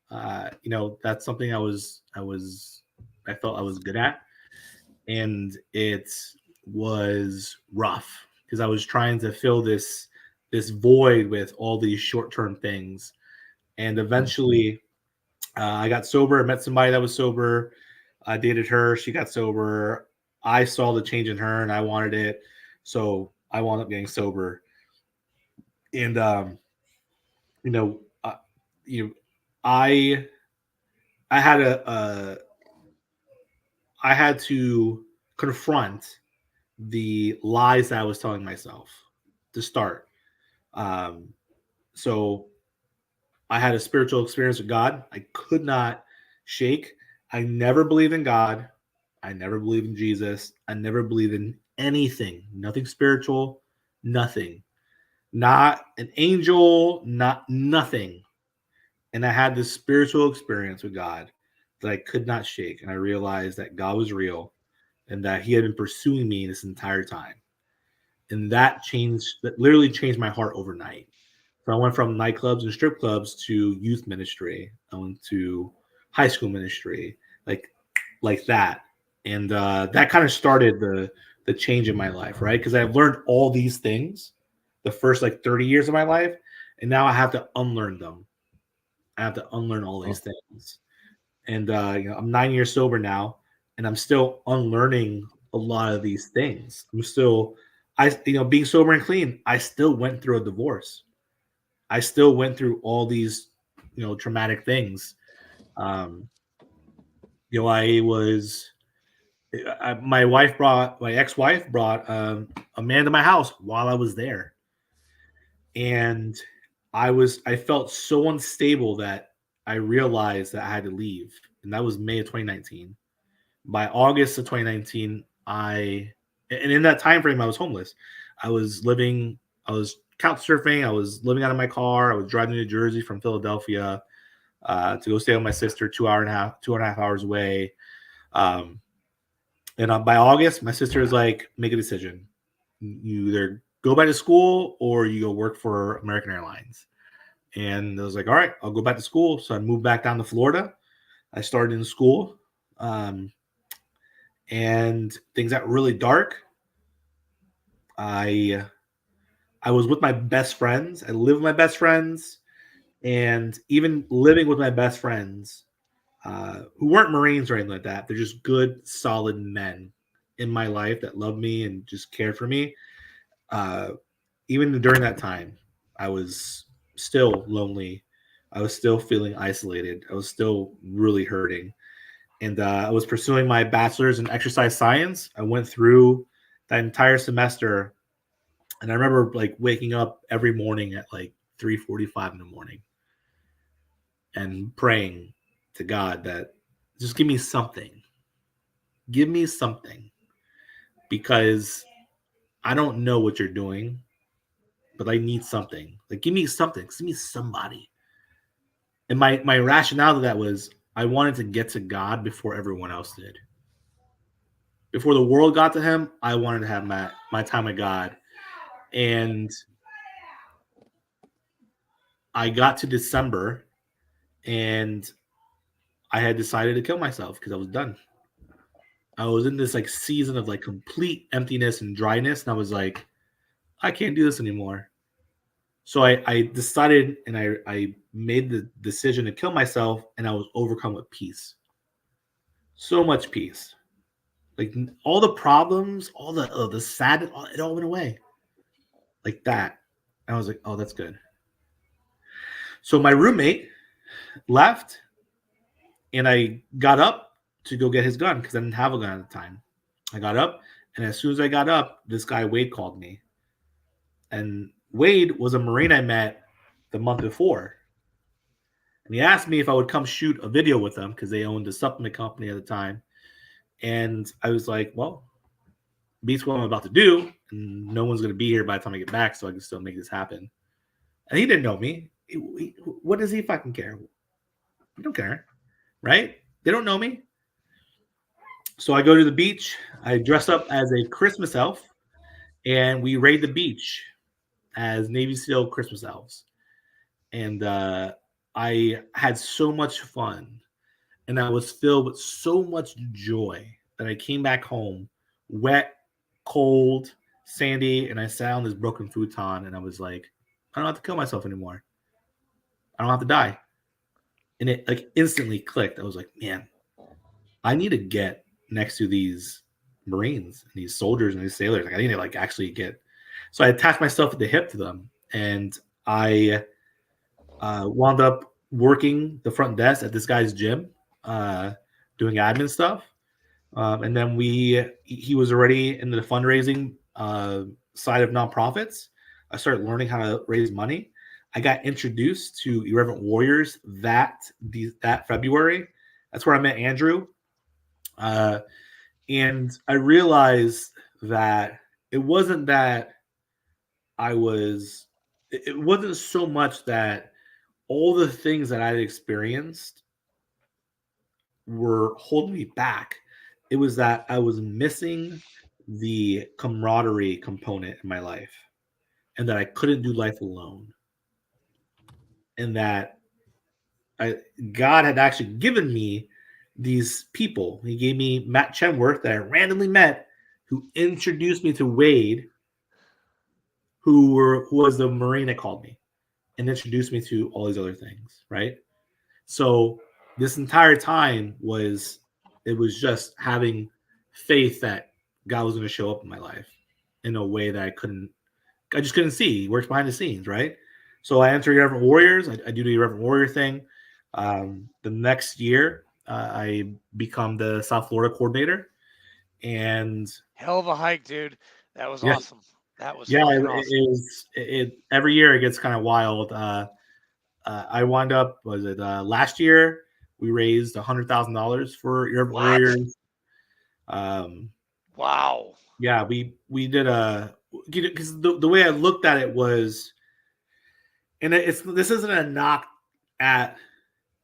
That's something I felt I was good at, and it was rough because I was trying to fill this void with all these short-term things. And eventually I got sober. I met somebody that was sober. I dated her. She got sober. I saw the change in her and I wanted it. So I wound up getting sober. And, I had to confront the lies that I was telling myself to start. So I had a spiritual experience with God. I could not shake. I never believed in God. I never believed in Jesus. I never believed in anything, nothing spiritual, nothing, not an angel, nothing. And I had this spiritual experience with God that I could not shake. And I realized that God was real and that he had been pursuing me this entire time. And that literally changed my heart overnight. So I went from nightclubs and strip clubs to youth ministry. I went to high school ministry, like that. And that kind of started the change in my life, right? Because I've learned all these things the first 30 years of my life, and now I have to unlearn them. I have to unlearn all these things. And I'm 9 years sober now, and I'm still unlearning a lot of these things. Being sober and clean, I still went through a divorce. I still went through all these, traumatic things. My ex-wife brought a man to my house while I was there. And I felt so unstable that I realized that I had to leave. And that was May of 2019. By August of 2019, and in that time frame, I was homeless. I was couch surfing. I was living out of my car. I was driving to New Jersey from Philadelphia to go stay with my sister 2.5 hours away. And by August, my sister was like, make a decision. You either go back to school or you go work for American Airlines. And I was like, all right, I'll go back to school. So I moved back down to Florida. I started in school. And things got really dark. I was with my best friends. I lived with my best friends. And even living with my best friends, who weren't Marines or anything like that, they're just good, solid men in my life that loved me and just cared for me. Even during that time, I was still lonely. I was still feeling isolated. I was still really hurting. And I was pursuing my bachelor's in exercise science. I went through that entire semester And I remember like waking up every morning at like 3:45 in the morning and praying to God that just give me something. Give me something. Because I don't know what you're doing, but I need something. Like, give me something. Give me somebody. And my rationale to that was I wanted to get to God before everyone else did. Before the world got to him, I wanted to have my time with God. And I got to December and I had decided to kill myself because I was done. I was in this like season of like complete emptiness and dryness. And I was like, I can't do this anymore. So I decided and I made the decision to kill myself, and I was overcome with peace. So much peace. Like all the problems, all the sadness, it all went away. Like that. And I was like, oh, that's good. So my roommate left, and I got up to go get his gun because I didn't have a gun at the time. I got up, and as soon as I got up, this guy Wade called me. And Wade was a Marine I met the month before. And he asked me if I would come shoot a video with them because they owned a supplement company at the time. And I was like, well, beats what I'm about to do. And no one's going to be here by the time I get back, so I can still make this happen. And he didn't know me. What does he fucking care? We don't care, right? They don't know me. So I go to the beach. I dress up as a Christmas elf, and we raid the beach as Navy SEAL Christmas elves. And I had so much fun, and I was filled with so much joy that I came back home wet, cold, sandy, and I sat on this broken futon, and I was like, I don't have to kill myself anymore. I don't have to die. And it like instantly clicked. I was like, man, I need to get next to these Marines and these soldiers and these sailors. Like I need to like actually get. So I attached myself at the hip to them, and I wound up working the front desk at this guy's gym, doing admin stuff. And then he was already in the fundraising side of nonprofits. I started learning how to raise money. I got introduced to Irreverent Warriors that February. That's where I met Andrew. And I realized that it wasn't that it wasn't so much that all the things that I'd experienced were holding me back. It was that I was missing the camaraderie component in my life, and that I couldn't do life alone. And that God had actually given me these people. He gave me Matt Chenworth that I randomly met, who introduced me to Wade, who was the Marine that called me and introduced me to all these other things, right? So this entire time was just having faith that God was going to show up in my life in a way that I just couldn't see. He works behind the scenes, right? So I entered Irreverent Warriors. I do the Irreverent Warrior thing. The next year, I become the South Florida coordinator. And Hell of a hike, dude. That was Yeah. awesome. That was yeah, fucking it awesome. is. Every year it gets kind of wild. I wound up, last year we raised $100,000 for Irreverent What? Warriors. Wow. Yeah, we did because the way I looked at it was, and this isn't a knock at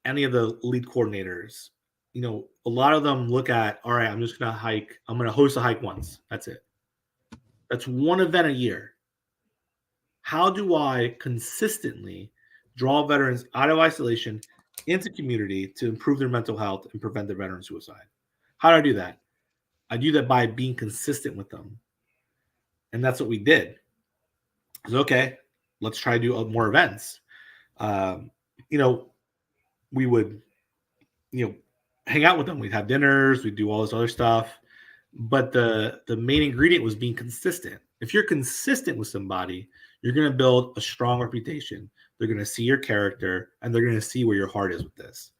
any of the lead coordinators. You know, a lot of them look at, all right, I'm just gonna hike. I'm gonna host a hike once. That's it. That's one event a year. How do I consistently draw veterans out of isolation into community to improve their mental health and prevent their veteran suicide? How do I do that? I do that by being consistent with them. And that's what we did. It was okay, let's try to do more events. We would, hang out with them. We'd have dinners. We'd do all this other stuff. But the main ingredient was being consistent. If you're consistent with somebody, you're going to build a strong reputation. They're going to see your character, and they're going to see where your heart is with this.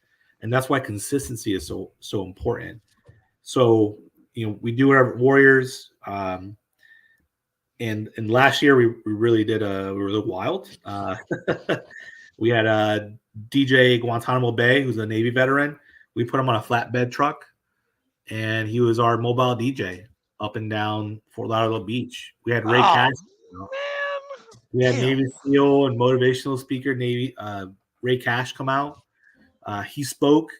And that's why consistency is so important. So, we do Irreverent Warriors. and last year we really did we were a little wild. We had DJ Guantanamo Bay, who's a Navy veteran. We put him on a flatbed truck, and he was our mobile DJ up and down Fort Lauderdale Beach. We had Ray Cash. Man. We had Damn. Navy SEAL and motivational speaker Ray Cash come out. He spoke.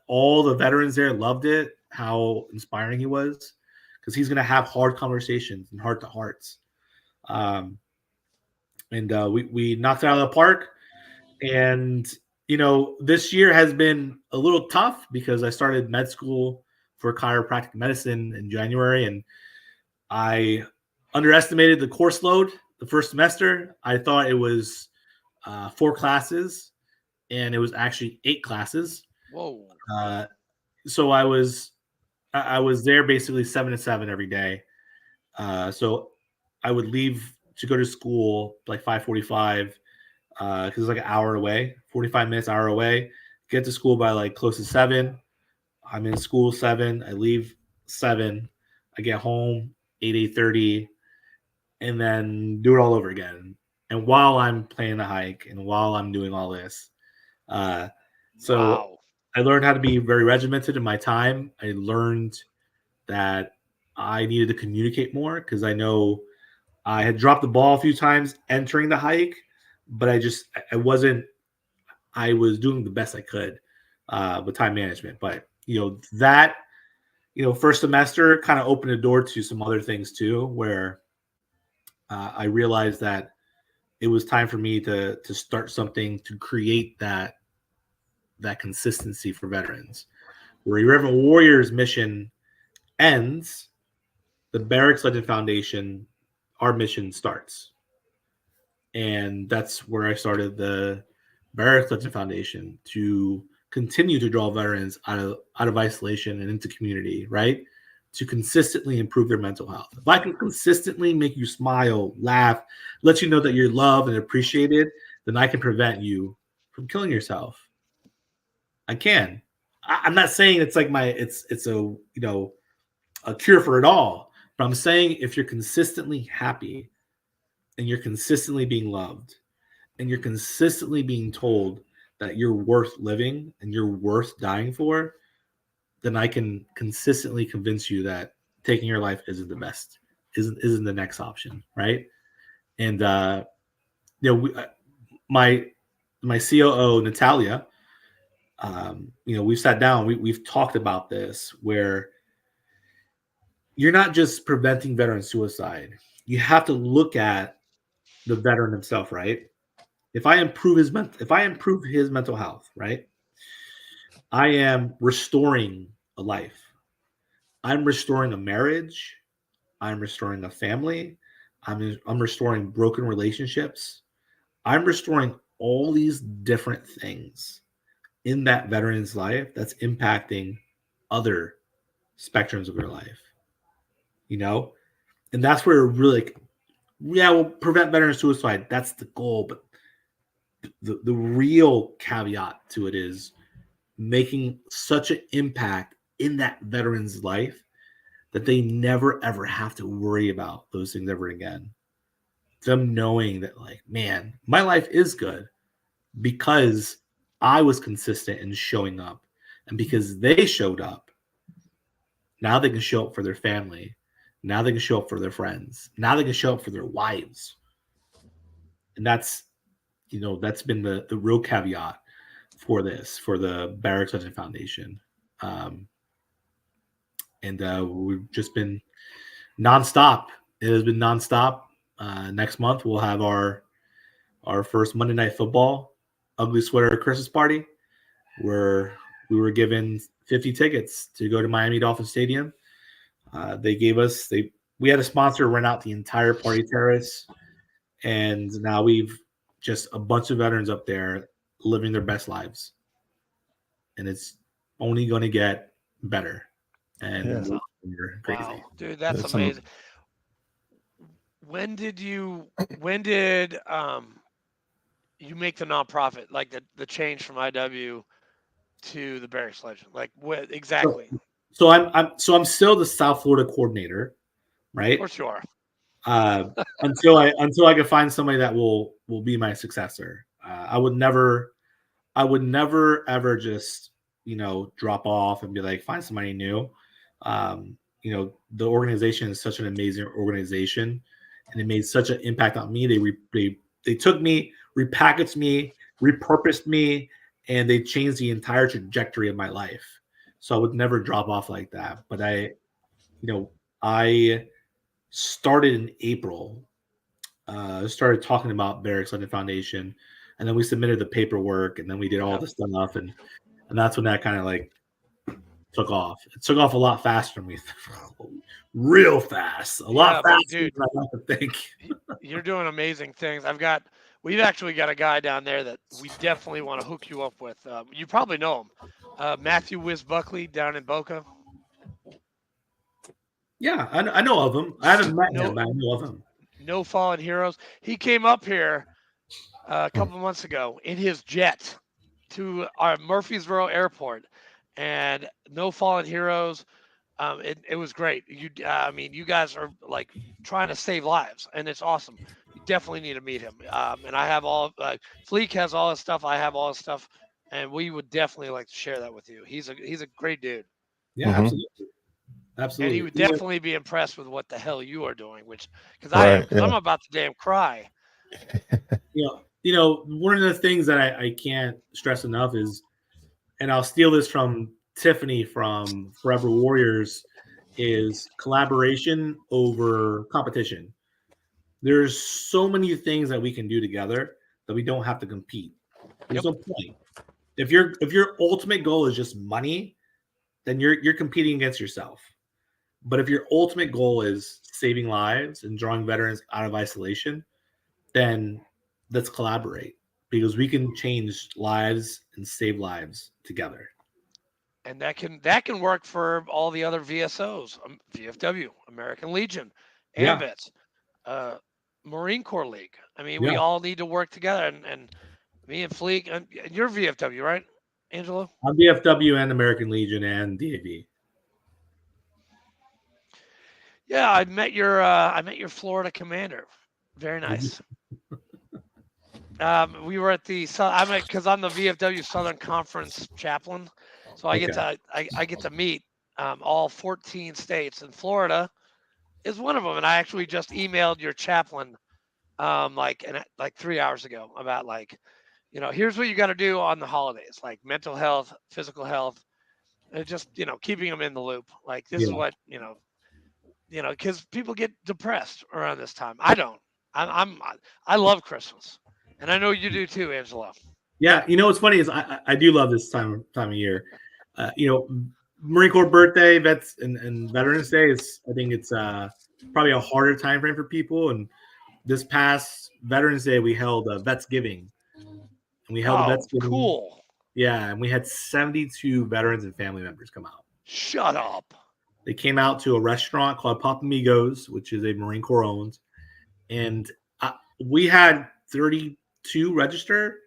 All the veterans there loved it, how inspiring he was, because he's going to have hard conversations and heart-to-hearts. And we knocked it out of the park. And, this year has been a little tough because I started med school for chiropractic medicine in January, and I underestimated the course load the first semester. I thought it was 4 classes, and it was actually 8 classes. Whoa. So I was there basically 7 to 7 every day. So I would leave to go to school like 5:45 because it's like an hour away, 45 minutes, hour away. Get to school by like close to 7. I'm in school 7. I leave 7. I get home 8:30, and then do it all over again. And while I'm playing the hike and while I'm doing all this, Wow. I learned how to be very regimented in my time. I learned that I needed to communicate more because I know I had dropped the ball a few times entering the hike, but I was doing the best I could with time management. But, first semester kind of opened the door to some other things too, where I realized that it was time for me to start something to create that consistency for veterans. Where Irreverent Warriors mission ends, the Barracks Legend Foundation, our mission starts. And that's where I started the Barracks Legend Foundation to continue to draw veterans out of isolation and into community, right? To consistently improve their mental health. If I can consistently make you smile, laugh, let you know that you're loved and appreciated, then I can prevent you from killing yourself. I can. I'm not saying it's like it's a cure for it all, but I'm saying if you're consistently happy and you're consistently being loved and you're consistently being told that you're worth living and you're worth dying for, then I can consistently convince you that taking your life isn't the best, isn't the next option, right? And my COO Natalia, we've sat down, we've talked about this, where you're not just preventing veteran suicide. You have to look at the veteran himself, right? If I improve his mental health, right? I am restoring a life. I'm restoring a marriage. I'm restoring a family. I'm restoring broken relationships. I'm restoring all these different things in that veteran's life that's impacting other spectrums of their life. And that's where really, we'll prevent veteran suicide. That's the goal. But the real caveat to it is making such an impact in that veteran's life that they never, ever have to worry about those things ever again. Them knowing that, like, man, my life is good because I was consistent in showing up. And because they showed up, now they can show up for their family. Now they can show up for their friends. Now they can show up for their wives. And that's been the real caveat for the Barracks Legend Foundation. And we've just been nonstop. It has been nonstop. Next month, we'll have our first Monday Night Football Ugly Sweater Christmas party, where we were given 50 tickets to go to Miami Dolphin Stadium. We had a sponsor rent out the entire party terrace, and now we've just a bunch of veterans up there living their best lives, and it's only going to get better. And we're crazy. Wow, dude, that's amazing. When did you make the nonprofit, like the change from IW to the Barracks Legend? Like, what exactly? So I'm still the South Florida coordinator, right? For sure. until I can find somebody that will be my successor. I would never ever just drop off and be like, find somebody new. The organization is such an amazing organization, and it made such an impact on me. They took me, repackaged me, repurposed me, and they changed the entire trajectory of my life. So I would never drop off like that. But I started in April. Started talking about Barracks London Foundation, and then we submitted the paperwork, and then we did all the stuff, and that's when that kind of like took off. It took off a lot faster than we real fast, a lot faster dude, than I like to think. You're doing amazing things. We've actually got a guy down there that we definitely want to hook you up with. You probably know him, Matthew Wiz Buckley down in Boca. Yeah, I know of him. I haven't met him, but I know of him. No Fallen Heroes. He came up here a couple months ago in his jet to our Murfreesboro airport, and No Fallen Heroes. It was great. You guys are like trying to save lives, and it's awesome. You definitely need to meet him. And I have Fleek has all his stuff. I have all his stuff, and we would definitely like to share that with you. He's a great dude. Yeah, absolutely. Absolutely. And he would definitely be impressed with what the hell you are doing, because I'm about to damn cry. One of the things that I can't stress enough is, and I'll steal this from Tiffany from Forever Warriors, is collaboration over competition. There's so many things that we can do together that we don't have to compete. There's no point. If your ultimate goal is just money, then you're competing against yourself. But if your ultimate goal is saving lives and drawing veterans out of isolation, then let's collaborate, because we can change lives and save lives together. And that can work for all the other VSOs, VFW, American Legion, Ambits, Marine Corps League. I mean, we all need to work together. And me and Fleek, and you're VFW, right, Angelo? I'm VFW and American Legion and DAV. Yeah, I met your Florida commander. Very nice. We were at because I'm the VFW Southern Conference chaplain, so I get to meet all 14 states, and Florida is one of them. And I actually just emailed your chaplain like 3 hours ago about here's what you got to do on the holidays, like mental health, physical health, and just keeping them in the loop. Like this is what because people get depressed around this time. I don't. I love Christmas, and I know you do too, Angelo. Yeah, what's funny is I do love this time of year. Marine Corps birthday, vets and Veterans Day is, I think it's probably a harder time frame for people. And this past Veterans Day, we held a Vetsgiving, and we held a Vetsgiving. Cool. Yeah, and we had 72 veterans and family members come out. Shut up. They came out to a restaurant called Papamigos, which is a Marine Corps owned, and we had 32 register,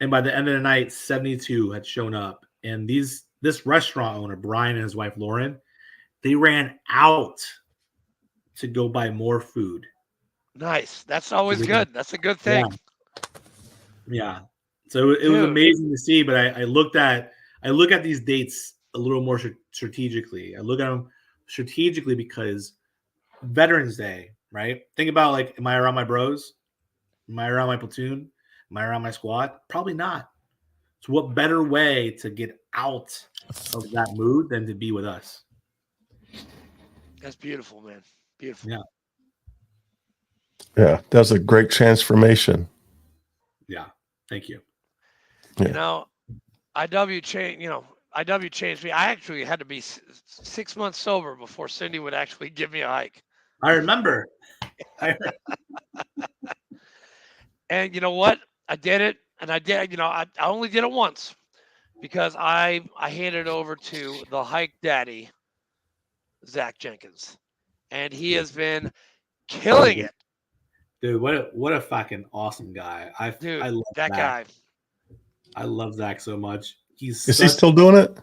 and by the end of the night, 72 had shown up. And this restaurant owner, Brian, and his wife Lauren, they ran out to go buy more food. Nice. That's always good. That's a good thing. Yeah. So it was amazing to see. But I look at these dates a little more strategically. I look at them strategically because Veterans Day, right? Think about am I around my bros? Am I around my platoon? Am I around my squad? Probably not. So what better way to get out of that mood than to be with us? That's beautiful, man. Beautiful. Yeah. Yeah, that's a great transformation. Yeah. Thank you. Yeah. IW changed me. I actually had to be 6 months sober before Cindy would actually give me a hike. I remember. And you know what? I did it. And I did, I only did it once because I handed it over to the hike daddy, Zach Jenkins. And he has been killing it. Dude, what a fucking awesome guy. I love that guy. I love Zach so much. Is he still doing it?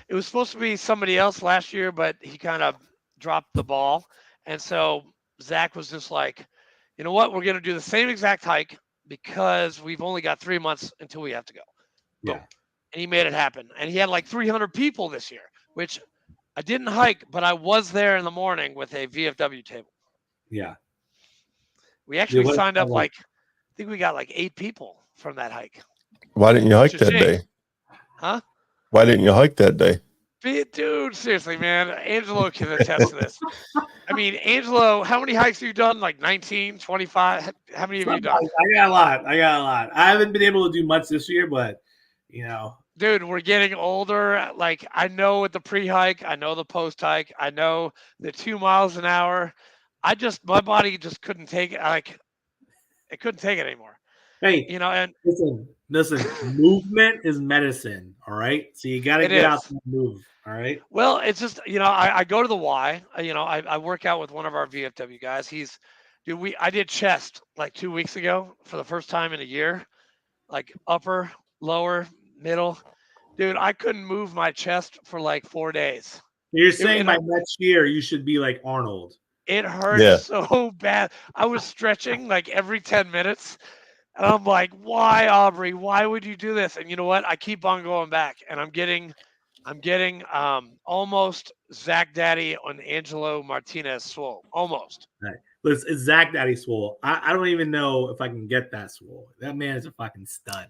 It it was supposed to be somebody else last year, but he kind of dropped the ball. And so Zach was just like, you know what? We're going to do the same exact hike because we've only got 3 months until we have to go. Boom. Yeah. And he made it happen. And he had like 300 people this year, which I didn't hike, but I was there in the morning with a VFW table. Yeah. We actually what- signed up I think we got like 8 people from that hike. Why didn't you hike It's a that shame. day? Huh? Why didn't you hike that day? Dude, seriously, man. Angelo can attest to this. I mean, Angelo, how many hikes have you done? Like 19, 25? How many have you done? I got a lot. I haven't been able to do much this year, but Dude, we're getting older. Like, I know with the pre-hike, I know the post-hike, I know the 2 miles an hour. My body just couldn't take it. Like, it couldn't take it anymore. Hey, And listen, movement is medicine. All right. So you got to get out and move. All right. Well, it's just, I go to the Y, I work out with one of our VFW guys. I did chest like 2 weeks ago for the first time in a year, like upper, lower, middle. Dude, I couldn't move my chest for like 4 days. You're saying by next year you should be like Arnold. It hurt so bad. I was stretching like every 10 minutes. And I'm like, why, Aubrey? Why would you do this? And you know what? I keep on going back, and I'm getting almost Zach Daddy on Angelo Martinez swole. Almost. Right. It's Zach Daddy swole. I don't even know if I can get that swole. That man is a fucking stud.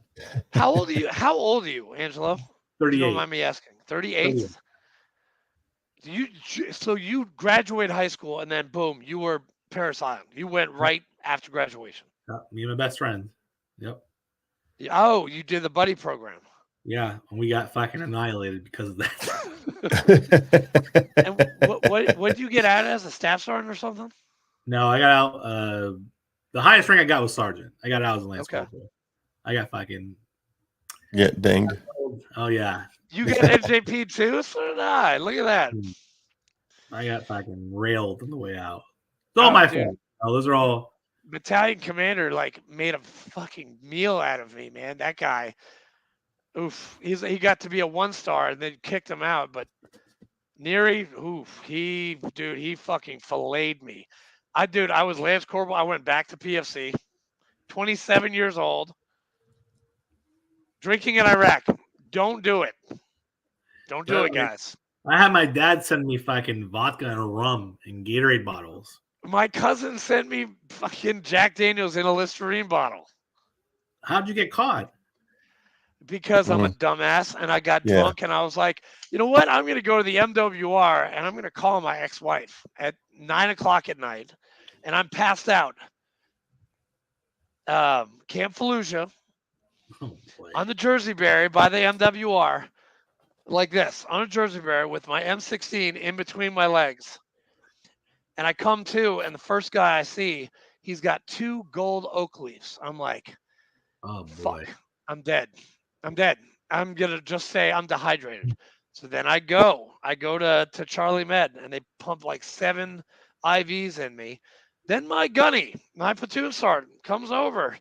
How old are you, Angelo? 38. You don't mind me asking. 38? So you graduated high school, and then boom, you were Paris Island. You went right after graduation. Me and my best friend. Yep. Oh, you did the buddy program. Yeah, and we got fucking annihilated because of that. And what did you get out as a staff sergeant or something? No, I got out. The highest rank I got was sergeant. I got out as a lance corporal. I got fucking dinged. Oh yeah. You got NJP too? So did I. Look at that. I got fucking railed on the way out. It's all my fault. Those are all. Battalion commander made a fucking meal out of me, man. That guy, oof. He got to be a 1-star and then kicked him out. But Neary, oof, he fucking filleted me. I was Lance Corporal. I went back to PFC, 27 years old, drinking in Iraq. Don't do it. Don't do it, guys. I had my dad send me fucking vodka and rum in Gatorade bottles. My cousin sent me fucking Jack Daniels in a Listerine bottle. How'd you get caught? Because I'm a dumbass and I got drunk and I was like, you know what? I'm going to go to the MWR and I'm going to call my ex-wife at 9:00 at night. And I'm passed out. Camp Fallujah on the Jersey Barrier by the MWR, like this, on a Jersey Barrier with my M16 in between my legs. And I come to, and the first guy I see, he's got 2 gold oak leaves. I'm like, oh boy, fuck, I'm dead. I'm dead. I'm going to just say I'm dehydrated. So then I go to Charlie Med, and they pump like 7 IVs in me. Then my gunny, my platoon sergeant, comes over,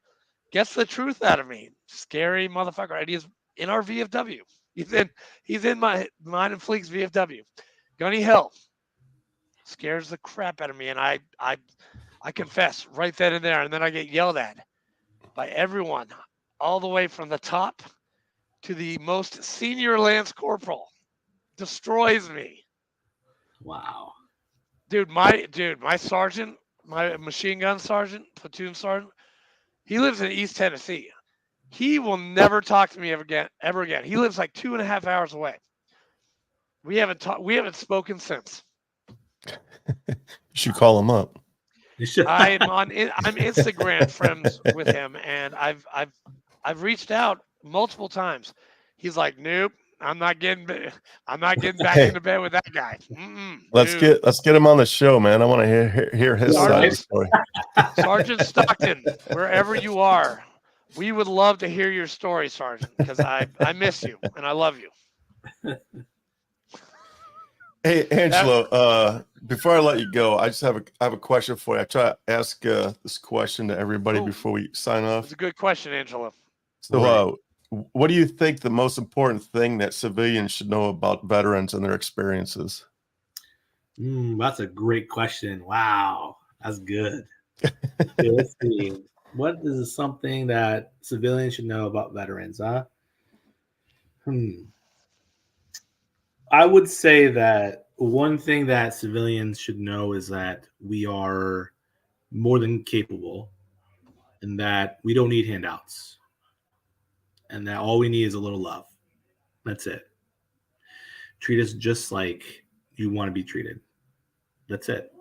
gets the truth out of me. Scary motherfucker. And he's in our VFW. He's in mine and Fleek's VFW. Gunny Hill scares the crap out of me, and I confess right then and there, and then I get yelled at by everyone, all the way from the top to the most senior lance corporal. Destroys me. Wow. Dude, my sergeant, my machine gun sergeant, platoon sergeant, he lives in East Tennessee. He will never talk to me ever again. He lives like 2.5 hours away. We haven't spoken since. You should call him up. I'm Instagram friends with him, and I've reached out multiple times. He's like, nope, I'm not getting back into bed with that guy. Let's get him on the show, man. I want to hear his side of the story. Sergeant Stockton, wherever you are, we would love to hear your story, Sergeant, because I miss you and I love you. Hey, Angelo, before I let you go, I have a question for you. I try to ask this question to everybody before we sign off. It's a good question, Angelo. So What do you think the most important thing that civilians should know about veterans and their experiences? That's a great question. Wow, that's good. Okay, let's see. What is something that civilians should know about veterans? I would say that one thing that civilians should know is that we are more than capable, and that we don't need handouts, and that all we need is a little love. That's it. Treat us just like you want to be treated. That's it.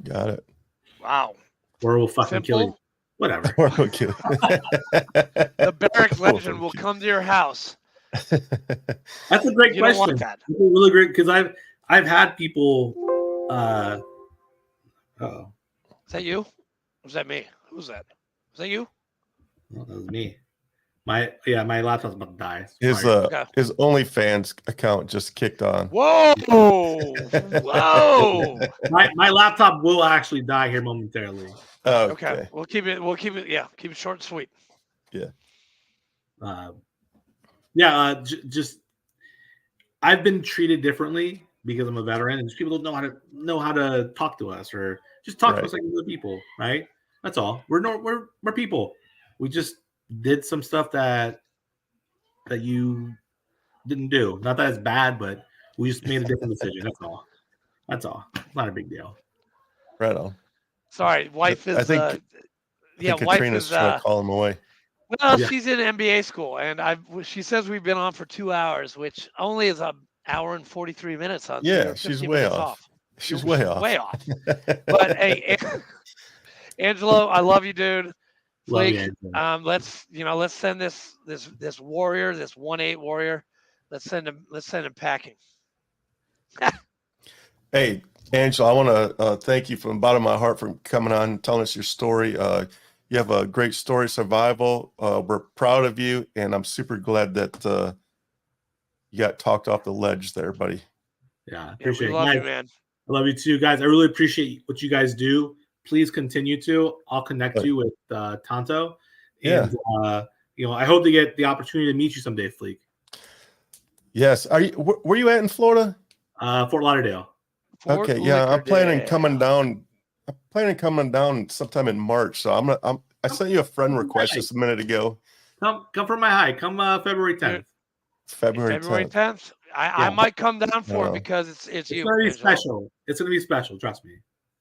Got it. Wow. Or we'll fucking kill you. Simple. Whatever. Okay. The barracks legend will come to your house. That's a great You don't question. want that. That's really great because I've had people. Is that you? Or was that me? Who was that? Was that you? Well, that was me. My laptop's about to die. His Sorry. his OnlyFans account just kicked on. Whoa! Whoa! my laptop will actually die here momentarily. Okay. We'll keep it. Yeah, keep it short and sweet. Just I've been treated differently because I'm a veteran, and people don't know how to talk to us or just talk to us like other people, right? That's all. We're people. We just did some stuff that you didn't do. Not that it's bad, but we just made a different decision. That's all. That's all. It's not a big deal. Right on. Sorry, wife is. I think wife Katrina's is. trying to call him away. Well, Yeah. she's in MBA school, and she says we've been on for 2 hours, which only is an hour and 43 minutes on. Yeah, she's way off. She's way off. Way off. But hey, Angelo, I love you, dude. Love Flake, you, let's send this warrior, this 1-8 warrior. Let's send him packing. Hey, Angelo, I want to thank you from the bottom of my heart for coming on and telling us your story. You have a great story, survival. We're proud of you, and I'm super glad that you got talked off the ledge there, buddy. Yeah, We appreciate it. love Guys, you, man. I love you too, guys. I really appreciate what you guys do. Please continue to. I'll connect you with Tonto. And, I hope to get the opportunity to meet you someday, Fleek. Yes. Where you at in Florida? Fort Lauderdale. Fort Okay. Yeah, I'm planning Lauderdale. coming down. I'm planning coming down sometime in March. So I sent you a friend request just a minute ago. Come for my high. Come February 10th. February 10th. I might come down for it because it's It's you. gonna be Angelo. special. It's gonna be special. Trust me.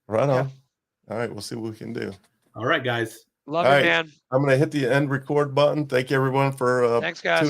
Right on. Yeah. All right. We'll see what we can do. All right, guys. Love All you, right. man. I'm going to hit the end record button. Thank you, everyone, for Thanks, guys.